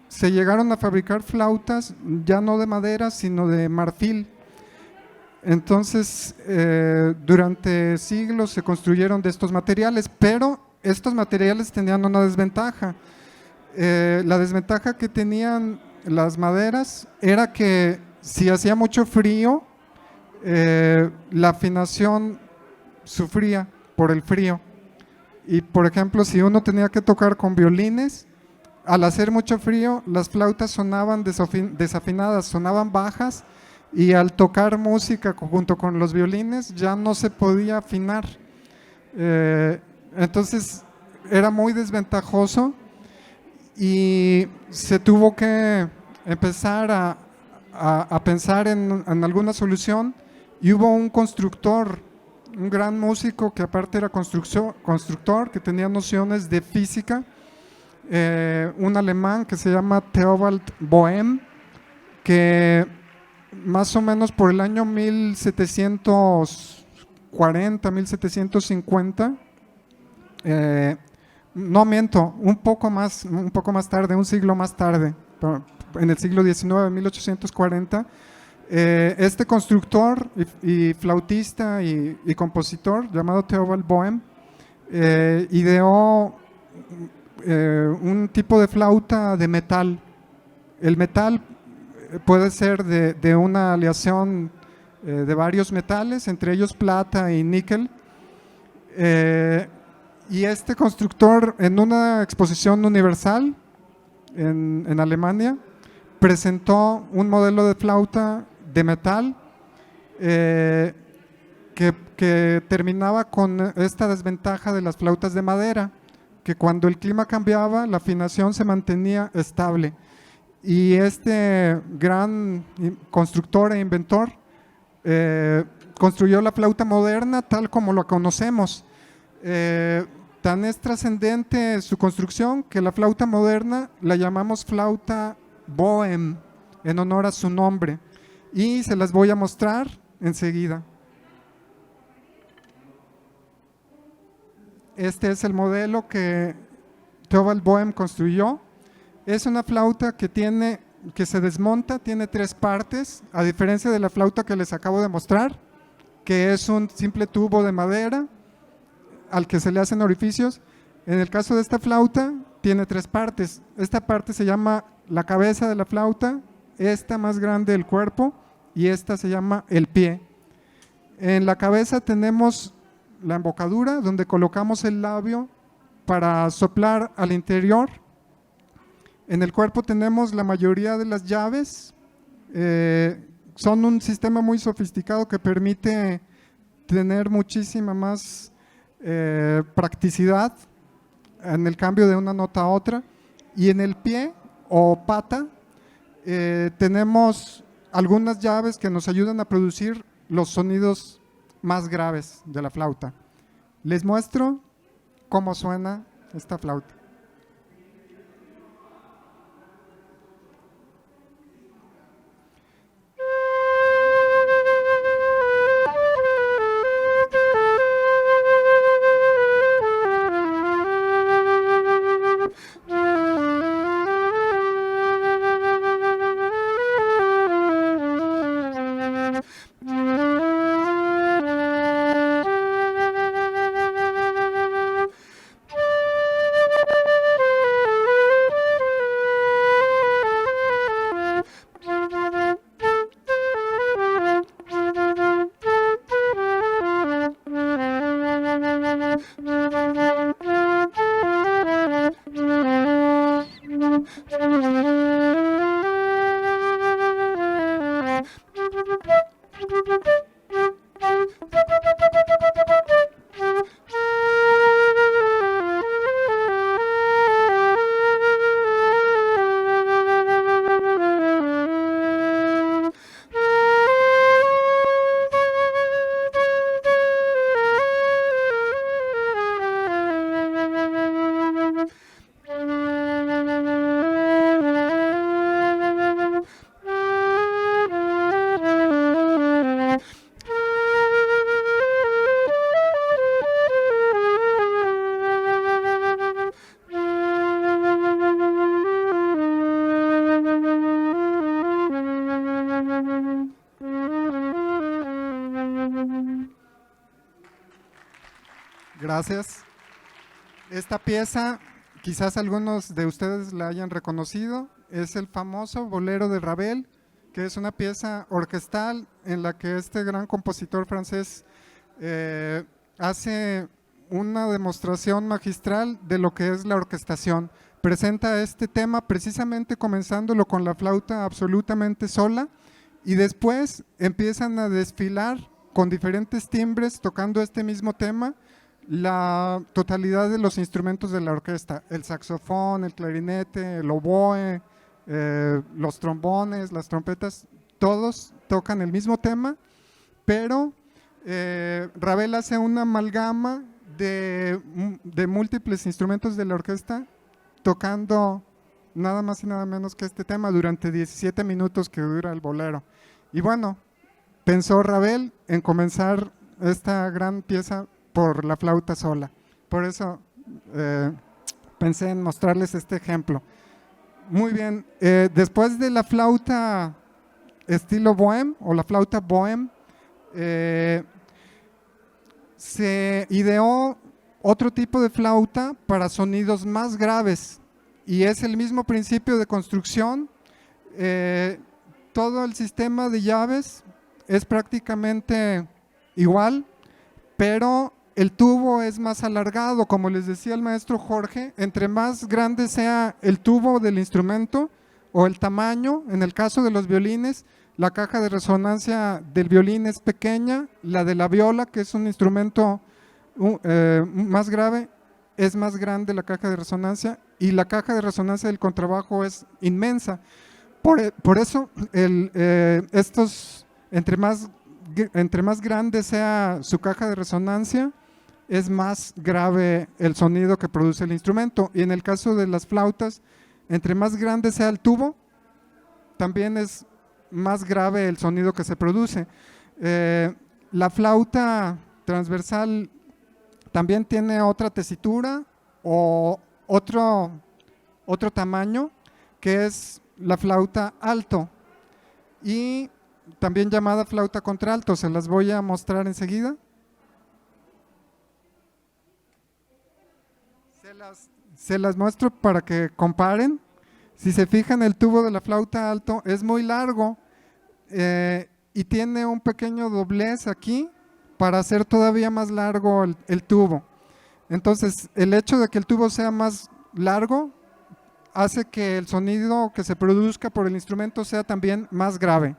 se llegaron a fabricar flautas ya no de madera sino de marfil. Entonces durante siglos se construyeron de estos materiales, pero estos materiales tenían una desventaja. La desventaja que tenían las maderas era que si hacía mucho frío, la afinación sufría por el frío. Y por ejemplo, si uno tenía que tocar con violines, al hacer mucho frío, las flautas sonaban desafinadas, sonaban bajas, y al tocar música junto con los violines ya no se podía afinar. Entonces era muy desventajoso y se tuvo que empezar a pensar en alguna solución, y hubo un constructor, un gran músico que aparte era constructor, que tenía nociones de física, un alemán que se llama Theobald Boehm, que más o menos por el año 1740, 1750, no miento, un poco más tarde, un siglo más tarde, en el siglo XIX, 1840, este constructor y flautista y compositor llamado Theobald Boehm ideó un tipo de flauta de metal. El metal puede ser de una aleación de varios metales, entre ellos plata y níquel. Y este constructor, en una exposición universal en Alemania, presentó un modelo de flauta de metal que terminaba con esta desventaja de las flautas de madera, que cuando el clima cambiaba la afinación se mantenía estable. Y este gran constructor e inventor construyó la flauta moderna tal como la conocemos. Tan es trascendente su construcción que la flauta moderna la llamamos flauta Boehm en honor a su nombre, y se las voy a mostrar. enseguida. Este es el modelo que Theobald Boehm construyó. Es una flauta que se desmonta, tiene 3 partes, a diferencia de la flauta que les acabo de mostrar, que es un simple tubo de madera al que se le hacen orificios. En el caso de esta flauta, tiene 3 partes. Esta parte se llama la cabeza de la flauta, esta más grande el cuerpo y esta se llama el pie. En la cabeza tenemos la embocadura donde colocamos el labio para soplar al interior. En el cuerpo tenemos la mayoría de las llaves. Son un sistema muy sofisticado que permite tener muchísima más practicidad en el cambio de una nota a otra. Y en el pie o pata tenemos algunas llaves que nos ayudan a producir los sonidos más graves de la flauta. Les muestro cómo suena esta flauta. Gracias. Esta pieza, quizás algunos de ustedes la hayan reconocido, es el famoso Bolero de Ravel, que es una pieza orquestal en la que este gran compositor francés hace una demostración magistral de lo que es la orquestación. Presenta este tema precisamente comenzándolo con la flauta absolutamente sola y después empiezan a desfilar con diferentes timbres tocando este mismo tema la totalidad de los instrumentos de la orquesta, el saxofón, el clarinete, el oboe, los trombones, las trompetas, todos tocan el mismo tema, pero Ravel hace una amalgama de múltiples instrumentos de la orquesta tocando nada más y nada menos que este tema durante 17 minutos que dura el bolero. Y bueno, pensó Ravel en comenzar esta gran pieza por la flauta sola. Por eso pensé en mostrarles este ejemplo. Muy bien, después de la flauta estilo Boehm o la flauta Boehm, se ideó otro tipo de flauta para sonidos más graves y es el mismo principio de construcción. Todo el sistema de llaves es prácticamente igual, pero el tubo es más alargado, como les decía el maestro Jorge, entre más grande sea el tubo del instrumento o el tamaño, en el caso de los violines, la caja de resonancia del violín es pequeña, la de la viola, que es un instrumento más grave, es más grande la caja de resonancia y la caja de resonancia del contrabajo es inmensa. Por eso, entre más grande sea su caja de resonancia, es más grave el sonido que produce el instrumento. Y en el caso de las flautas, entre más grande sea el tubo, también es más grave el sonido que se produce. La flauta transversal también tiene otra tesitura o otro tamaño, que es la flauta alto, y también llamada flauta contralto. Se las voy a mostrar enseguida. Se las muestro para que comparen. Si se fijan, el tubo de la flauta alto es muy largo y tiene un pequeño doblez aquí para hacer todavía más largo el tubo. Entonces, el hecho de que el tubo sea más largo hace que el sonido que se produzca por el instrumento sea también más grave.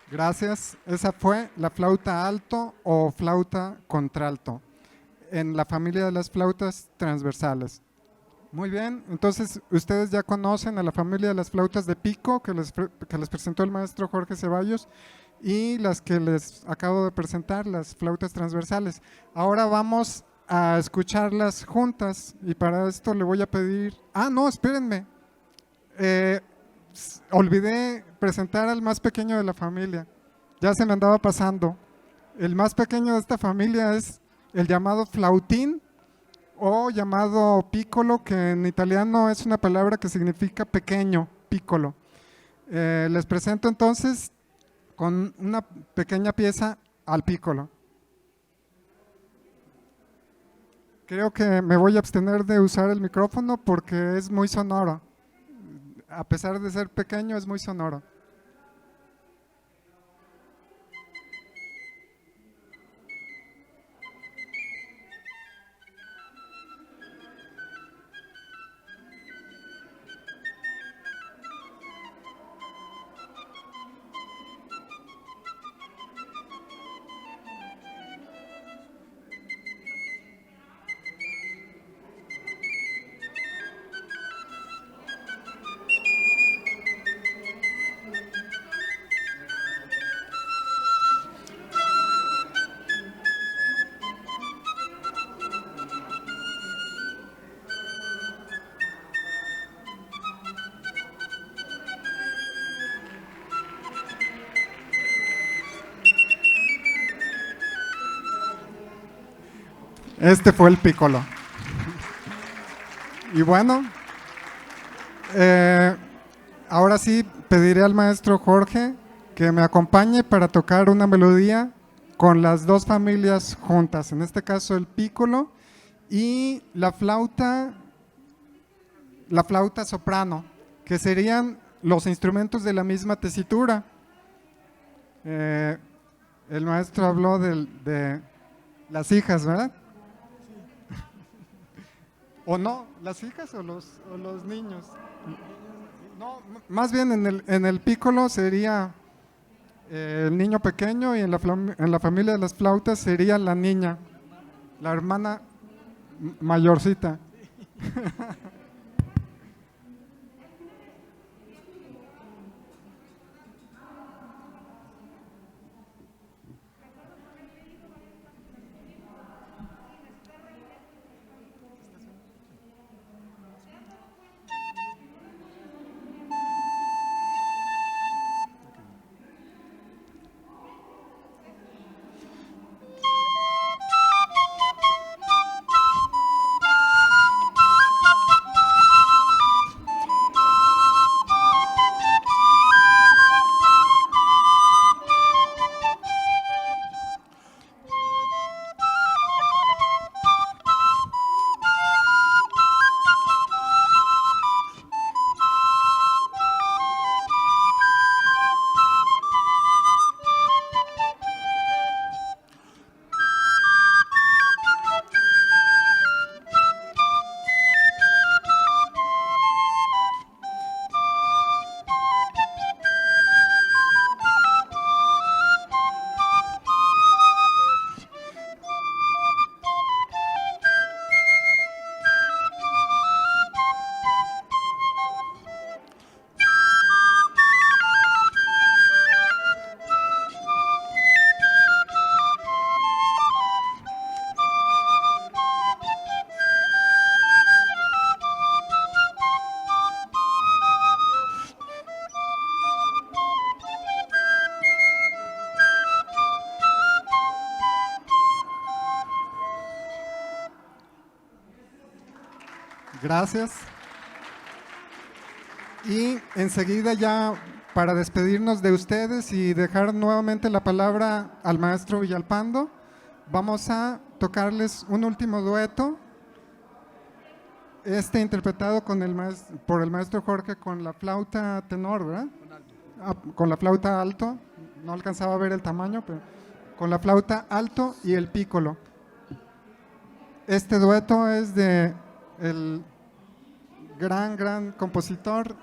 Gracias. Esa fue la flauta alto o flauta contralto en la familia de las flautas transversales. Muy bien, entonces ustedes ya conocen a la familia de las flautas de pico que les presentó el maestro Jorge Ceballos, y las que les acabo de presentar, las flautas transversales. Ahora vamos a escucharlas juntas, y para esto le voy a pedir… Ah, no, espérenme. Olvidé presentar al más pequeño de la familia. Ya se me andaba pasando. El más pequeño de esta familia es el llamado flautín, o llamado piccolo, que en italiano es una palabra que significa pequeño, piccolo. Les presento entonces con una pequeña pieza al piccolo. Creo que me voy a abstener de usar el micrófono porque es muy sonoro. A pesar de ser pequeño, es muy sonoro. Este fue el pícolo. Y bueno, ahora sí pediré al maestro Jorge que me acompañe para tocar una melodía con las dos familias juntas, en este caso el pícolo y la flauta soprano, que serían los instrumentos de la misma tesitura. El maestro habló de las hijas, ¿verdad? ¿O no? ¿Las hijas o los niños? No, más bien en el pícolo sería el niño pequeño y en la familia de las flautas sería la niña, la hermana mayorcita. Gracias. Y enseguida ya para despedirnos de ustedes y dejar nuevamente la palabra al maestro Villalpando, vamos a tocarles un último dueto, interpretado por el maestro Jorge con la flauta tenor, ¿verdad? Con la flauta alto, no alcanzaba a ver el tamaño, pero con la flauta alto y el pícolo. Este dueto es de el gran compositor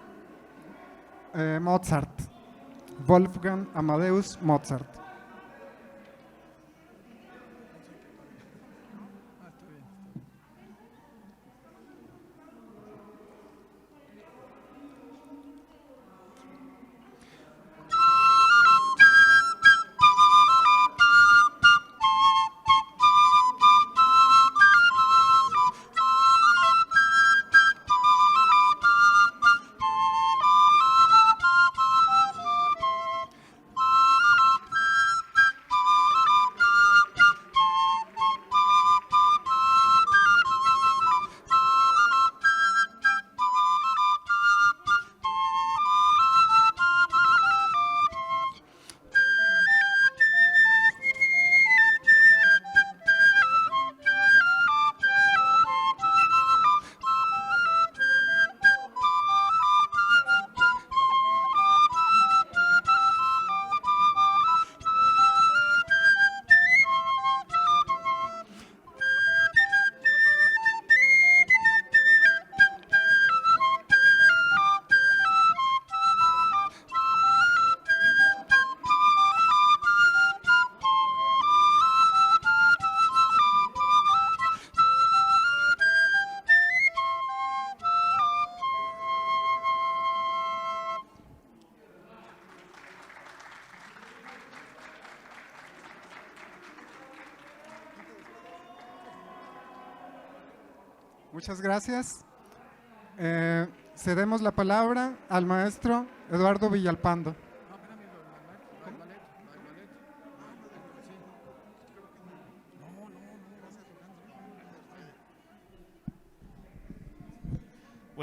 Mozart, Wolfgang Amadeus Mozart. Muchas gracias. Cedemos la palabra al maestro Eduardo Villalpando.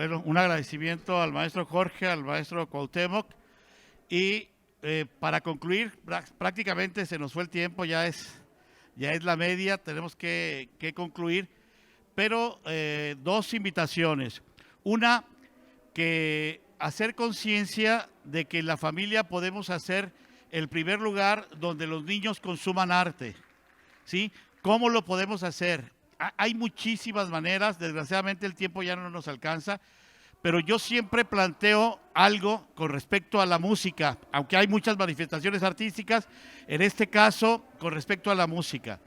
Bueno, un agradecimiento al maestro Jorge, al maestro Cuauhtémoc. Y para concluir, prácticamente se nos fue el tiempo, ya es la media, tenemos que concluir. Pero dos invitaciones. Una, que hacer conciencia de que en la familia podemos hacer el primer lugar donde los niños consuman arte, ¿sí? ¿Cómo lo podemos hacer? Hay muchísimas maneras, desgraciadamente el tiempo ya no nos alcanza, pero yo siempre planteo algo con respecto a la música, aunque hay muchas manifestaciones artísticas, en este caso con respecto a la música.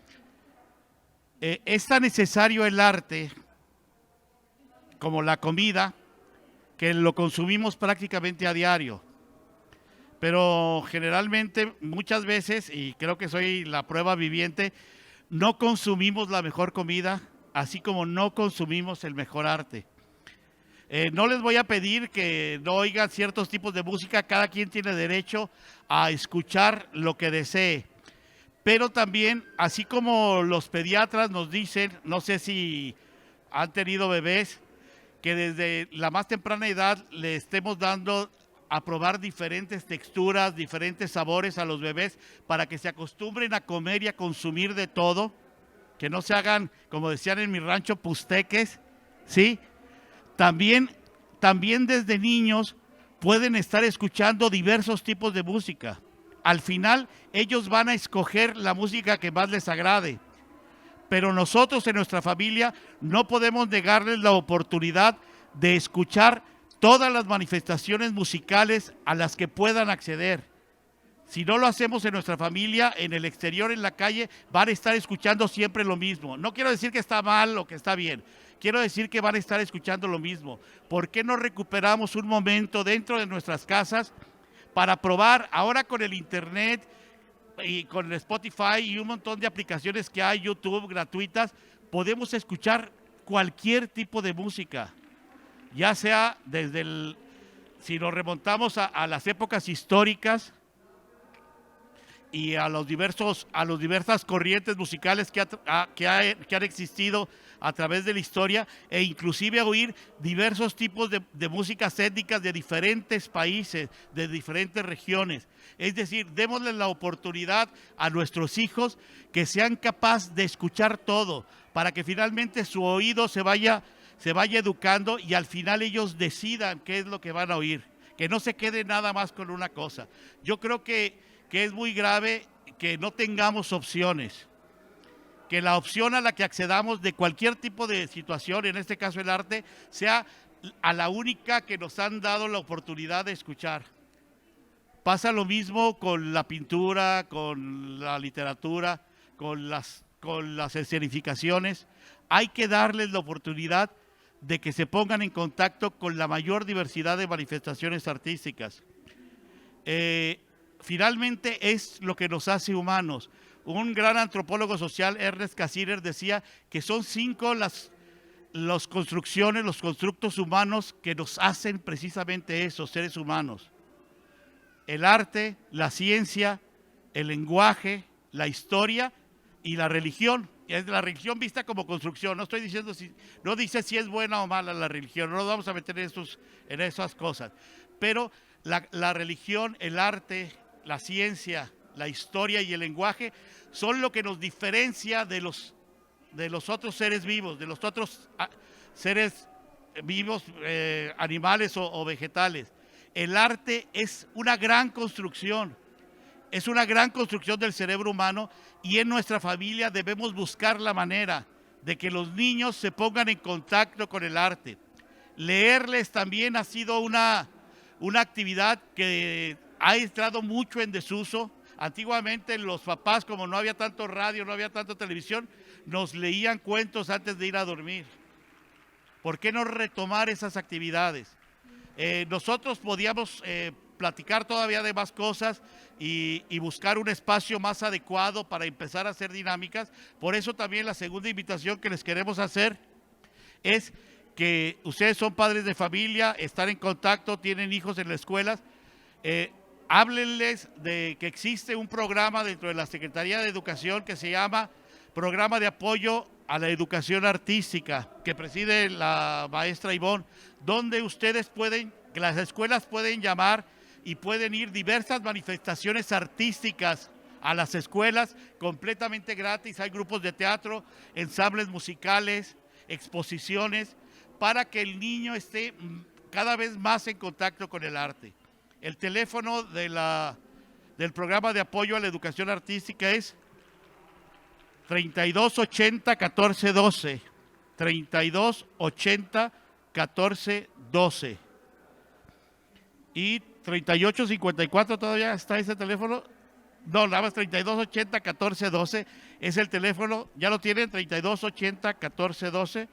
Es tan necesario el arte como la comida, que lo consumimos prácticamente a diario. Pero generalmente, muchas veces, y creo que soy la prueba viviente, no consumimos la mejor comida, así como no consumimos el mejor arte. No les voy a pedir que no oigan ciertos tipos de música, cada quien tiene derecho a escuchar lo que desee. Pero también, así como los pediatras nos dicen, no sé si han tenido bebés, que desde la más temprana edad le estemos dando a probar diferentes texturas, diferentes sabores a los bebés para que se acostumbren a comer y a consumir de todo, que no se hagan, como decían en mi rancho, pusteques, ¿sí? También desde niños pueden estar escuchando diversos tipos de música. Al final, ellos van a escoger la música que más les agrade. Pero nosotros en nuestra familia no podemos negarles la oportunidad de escuchar todas las manifestaciones musicales a las que puedan acceder. Si no lo hacemos en nuestra familia, en el exterior, en la calle, van a estar escuchando siempre lo mismo. No quiero decir que está mal o que está bien, quiero decir que van a estar escuchando lo mismo. ¿Por qué no recuperamos un momento dentro de nuestras casas para probar, ahora con el internet y con el Spotify y un montón de aplicaciones que hay, YouTube, gratuitas, podemos escuchar cualquier tipo de música, ya sea desde si nos remontamos a las épocas históricas y a las diversas corrientes musicales que han existido a través de la historia, e inclusive a oír diversos tipos de músicas étnicas de diferentes países, de diferentes regiones. Es decir, démosle la oportunidad a nuestros hijos que sean capaces de escuchar todo, para que finalmente su oído se vaya educando y al final ellos decidan qué es lo que van a oír, que no se quede nada más con una cosa. Yo creo que es muy grave que no tengamos opciones, que la opción a la que accedamos de cualquier tipo de situación, en este caso el arte, sea a la única que nos han dado la oportunidad de escuchar. Pasa lo mismo con la pintura, con la literatura, con las escenificaciones. Hay que darles la oportunidad de que se pongan en contacto con la mayor diversidad de manifestaciones artísticas. Finalmente es lo que nos hace humanos. Un gran antropólogo social, Ernest Cassirer, decía que son 5 las construcciones, los constructos humanos que nos hacen precisamente esos seres humanos: el arte, la ciencia, el lenguaje, la historia y la religión. Es la religión vista como construcción. No estoy diciendo no dice si es buena o mala la religión, no nos vamos a meter en esas cosas. Pero la religión, el arte, la ciencia, la historia y el lenguaje son lo que nos diferencia de los otros seres vivos, de los otros seres vivos, animales o vegetales. El arte es una gran construcción, es una gran construcción del cerebro humano, y en nuestra familia debemos buscar la manera de que los niños se pongan en contacto con el arte. Leerles también ha sido una actividad que ha entrado mucho en desuso. Antiguamente los papás, como no había tanto radio, no había tanta televisión, nos leían cuentos antes de ir a dormir. ¿Por qué no retomar esas actividades? Nosotros podíamos platicar todavía de más cosas y buscar un espacio más adecuado para empezar a hacer dinámicas. Por eso también la segunda invitación que les queremos hacer es que ustedes son padres de familia, están en contacto, tienen hijos en las escuelas, háblenles de que existe un programa dentro de la Secretaría de Educación que se llama Programa de Apoyo a la educación artística que preside la maestra Ivonne, donde ustedes pueden, que las escuelas pueden llamar y pueden ir diversas manifestaciones artísticas a las escuelas completamente gratis. Hay grupos de teatro, ensambles musicales, exposiciones, para que el niño esté cada vez más en contacto con el arte. El teléfono del programa de apoyo a la educación artística es 3280-1412, 3280-1412. Y 3854 todavía está ese teléfono. No, nada más 3280-1412 es el teléfono. Ya lo tienen, 3280-1412.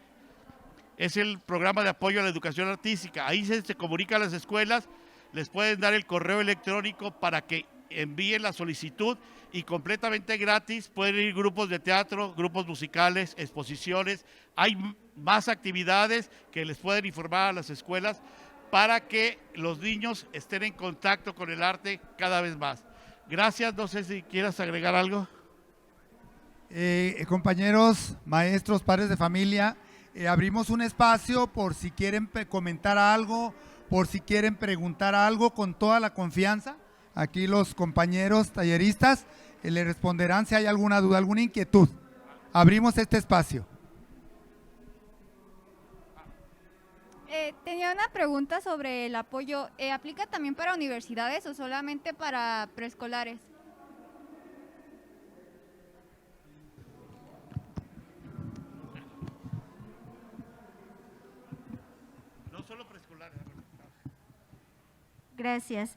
Es el programa de apoyo a la educación artística. Ahí se comunica a las escuelas, les pueden dar el correo electrónico para que envíen la solicitud y completamente gratis pueden ir grupos de teatro, grupos musicales, exposiciones. Hay más actividades que les pueden informar a las escuelas para que los niños estén en contacto con el arte cada vez más. Gracias, no sé si quieras agregar algo. Compañeros, maestros, padres de familia, abrimos un espacio por si quieren comentar algo, por si quieren preguntar algo, con toda la confianza. Aquí los compañeros talleristas le responderán si hay alguna duda, alguna inquietud. Abrimos este espacio. Tenía una pregunta sobre el apoyo. ¿Aplica también para universidades o solamente para preescolares? No solo preescolar. Gracias.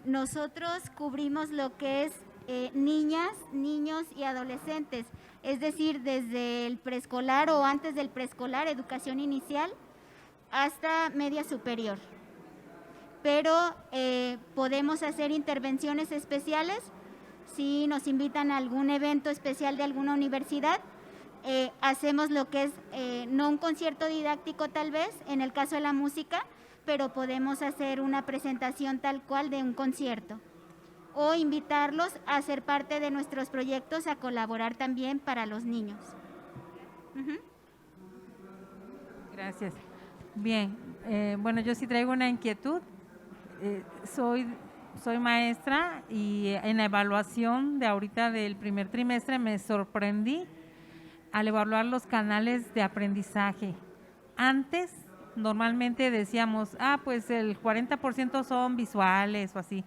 Nosotros cubrimos lo que es niñas, niños y adolescentes, es decir, desde el preescolar o antes del preescolar, educación inicial, hasta media superior. Pero podemos hacer intervenciones especiales si nos invitan a algún evento especial de alguna universidad. Hacemos lo que es no un concierto didáctico tal vez, en el caso de la música, pero podemos hacer una presentación tal cual de un concierto o invitarlos a ser parte de nuestros proyectos, a colaborar también para los niños. Gracias. Bien, bueno, yo sí traigo una inquietud. Soy maestra y en la evaluación de ahorita del primer trimestre me sorprendí al evaluar los canales de aprendizaje. Antes normalmente decíamos, pues el 40% son visuales o así.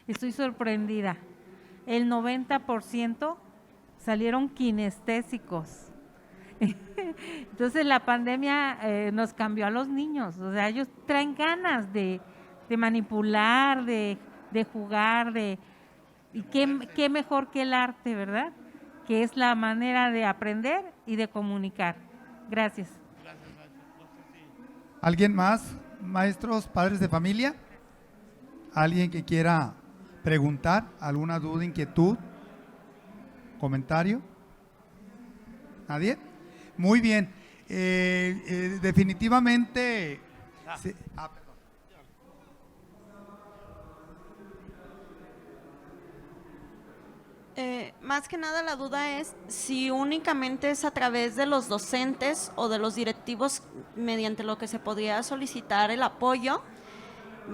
Estoy sorprendida. El 90% salieron kinestésicos. Entonces la pandemia nos cambió a los niños. O sea, ellos traen ganas de manipular, de jugar, y qué mejor que el arte, ¿verdad? Que es la manera de aprender y de comunicar. Gracias. ¿Alguien más? Maestros, padres de familia. ¿Alguien que quiera preguntar? ¿Alguna duda, inquietud? ¿Comentario? ¿Nadie? Muy bien. Definitivamente... Sí. Perdón. Más que nada la duda es si únicamente es a través de los docentes o de los directivos mediante lo que se podría solicitar el apoyo,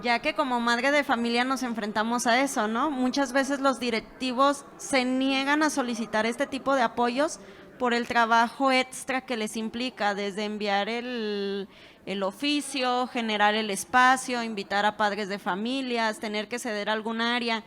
ya que como madre de familia nos enfrentamos a eso, ¿no? Muchas veces los directivos se niegan a solicitar este tipo de apoyos por el trabajo extra que les implica, desde enviar el oficio, generar el espacio, invitar a padres de familias, tener que ceder algún área.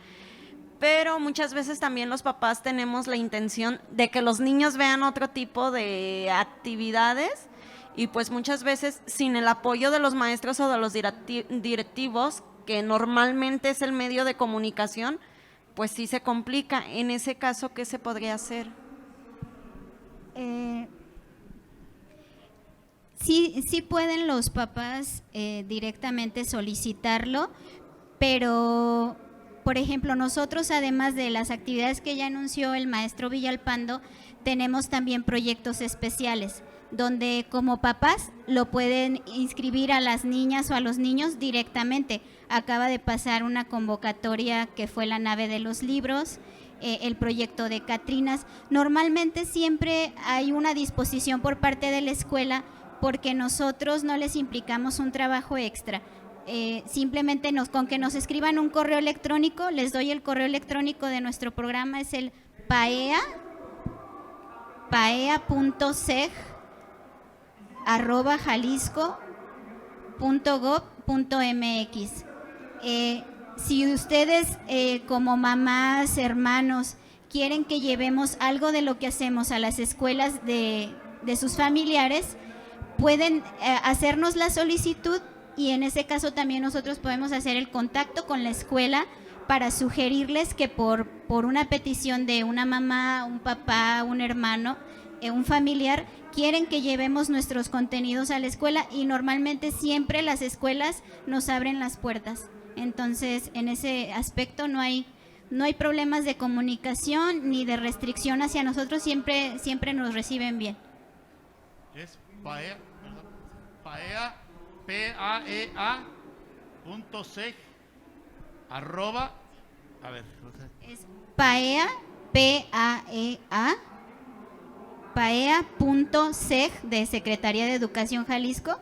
Pero muchas veces también los papás tenemos la intención de que los niños vean otro tipo de actividades y pues muchas veces sin el apoyo de los maestros o de los directivos, que normalmente es el medio de comunicación, pues sí se complica. En ese caso, ¿qué se podría hacer? Sí pueden los papás directamente solicitarlo, pero... Por ejemplo, nosotros, además de las actividades que ya anunció el maestro Villalpando, tenemos también proyectos especiales. donde como papás lo pueden inscribir a las niñas o a los niños directamente. Acaba de pasar una convocatoria que fue la nave de los libros, el proyecto de Catrinas. Normalmente siempre hay una disposición por parte de la escuela porque nosotros no les implicamos un trabajo extra. Simplemente con que nos escriban un correo electrónico, les doy el correo electrónico de nuestro programa, es el paea.seg@jalisco.gov.mx. Si ustedes como mamás, hermanos, quieren que llevemos algo de lo que hacemos a las escuelas de sus familiares, pueden hacernos la solicitud y en ese caso también nosotros podemos hacer el contacto con la escuela para sugerirles que por una petición de una mamá, un papá, un hermano, un familiar, quieren que llevemos nuestros contenidos a la escuela y normalmente siempre las escuelas nos abren las puertas. Entonces, en ese aspecto no hay problemas de comunicación ni de restricción hacia nosotros, siempre nos reciben bien. Es paea, ¿verdad? Paea, paea.seg, arroba, a ver. Es paea, paea.seg de Secretaría de Educación Jalisco,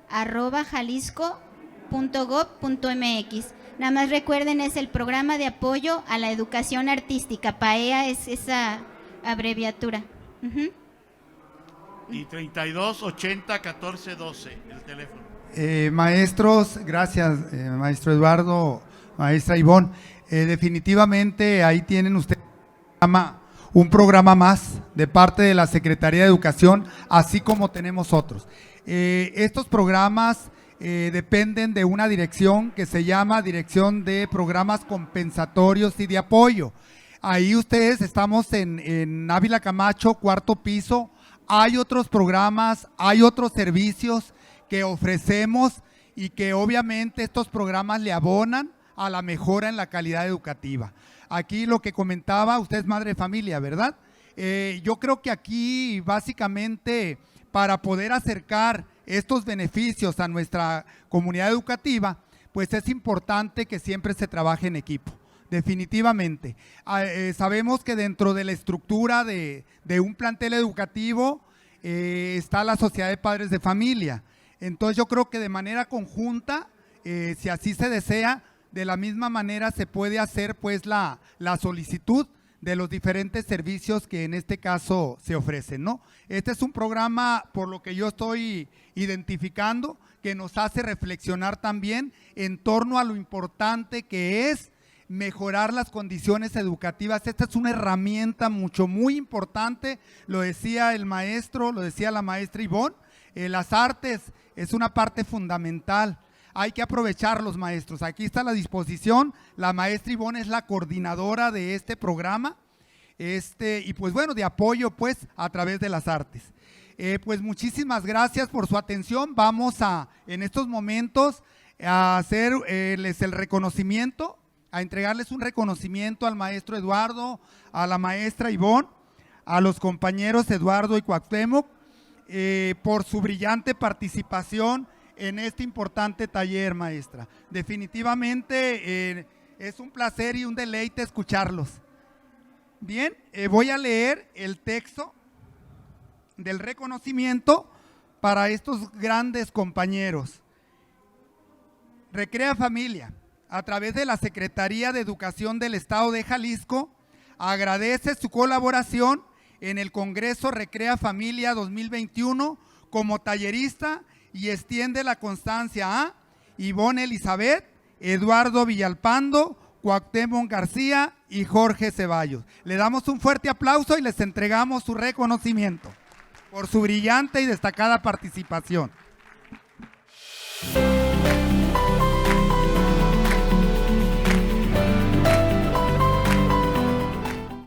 @jalisco.gov.mx. Nada más recuerden, es el programa de apoyo a la educación artística. PAEA es esa abreviatura. Y 32 80 14 12, el teléfono. Maestros, gracias, maestro Eduardo, maestra Ivonne. Definitivamente ahí tienen ustedes un programa más de parte de la Secretaría de Educación, así como tenemos otros. Estos programas dependen de una dirección que se llama Dirección de Programas Compensatorios y de Apoyo. Ahí ustedes, estamos en Ávila Camacho, 4º piso. Hay otros programas, hay otros servicios que ofrecemos y que obviamente estos programas le abonan a la mejora en la calidad educativa. Aquí lo que comentaba, usted es madre de familia, ¿verdad? Yo creo que aquí básicamente para poder acercar estos beneficios a nuestra comunidad educativa, pues es importante que siempre se trabaje en equipo, definitivamente. Sabemos que dentro de la estructura de un plantel educativo está la Sociedad de Padres de Familia. Entonces yo creo que de manera conjunta, si así se desea, de la misma manera se puede hacer pues la solicitud de los diferentes servicios que en este caso se ofrecen, ¿no? Este es un programa, por lo que yo estoy identificando, que nos hace reflexionar también en torno a lo importante que es mejorar las condiciones educativas. Esta es una herramienta muy importante, lo decía el maestro, lo decía la maestra Ivonne, las artes es una parte fundamental. Hay que aprovechar los maestros. Aquí está a la disposición. La maestra Ivonne es la coordinadora de este programa y pues bueno, de apoyo pues a través de las artes. Pues muchísimas gracias por su atención. Vamos en estos momentos a hacerles el reconocimiento, a entregarles un reconocimiento al maestro Eduardo, a la maestra Ivonne, a los compañeros Eduardo y Cuauhtémoc por su brillante participación en este importante taller, maestra. Definitivamente es un placer y un deleite escucharlos. Bien, voy a leer el texto del reconocimiento para estos grandes compañeros. Recrea Familia, a través de la Secretaría de Educación del Estado de Jalisco, agradece su colaboración en el Congreso Recrea Familia 2021 como tallerista y extiende la constancia a Ivonne Elizabeth, Eduardo Villalpando, Cuauhtémoc García y Jorge Ceballos. Le damos un fuerte aplauso y les entregamos su reconocimiento por su brillante y destacada participación.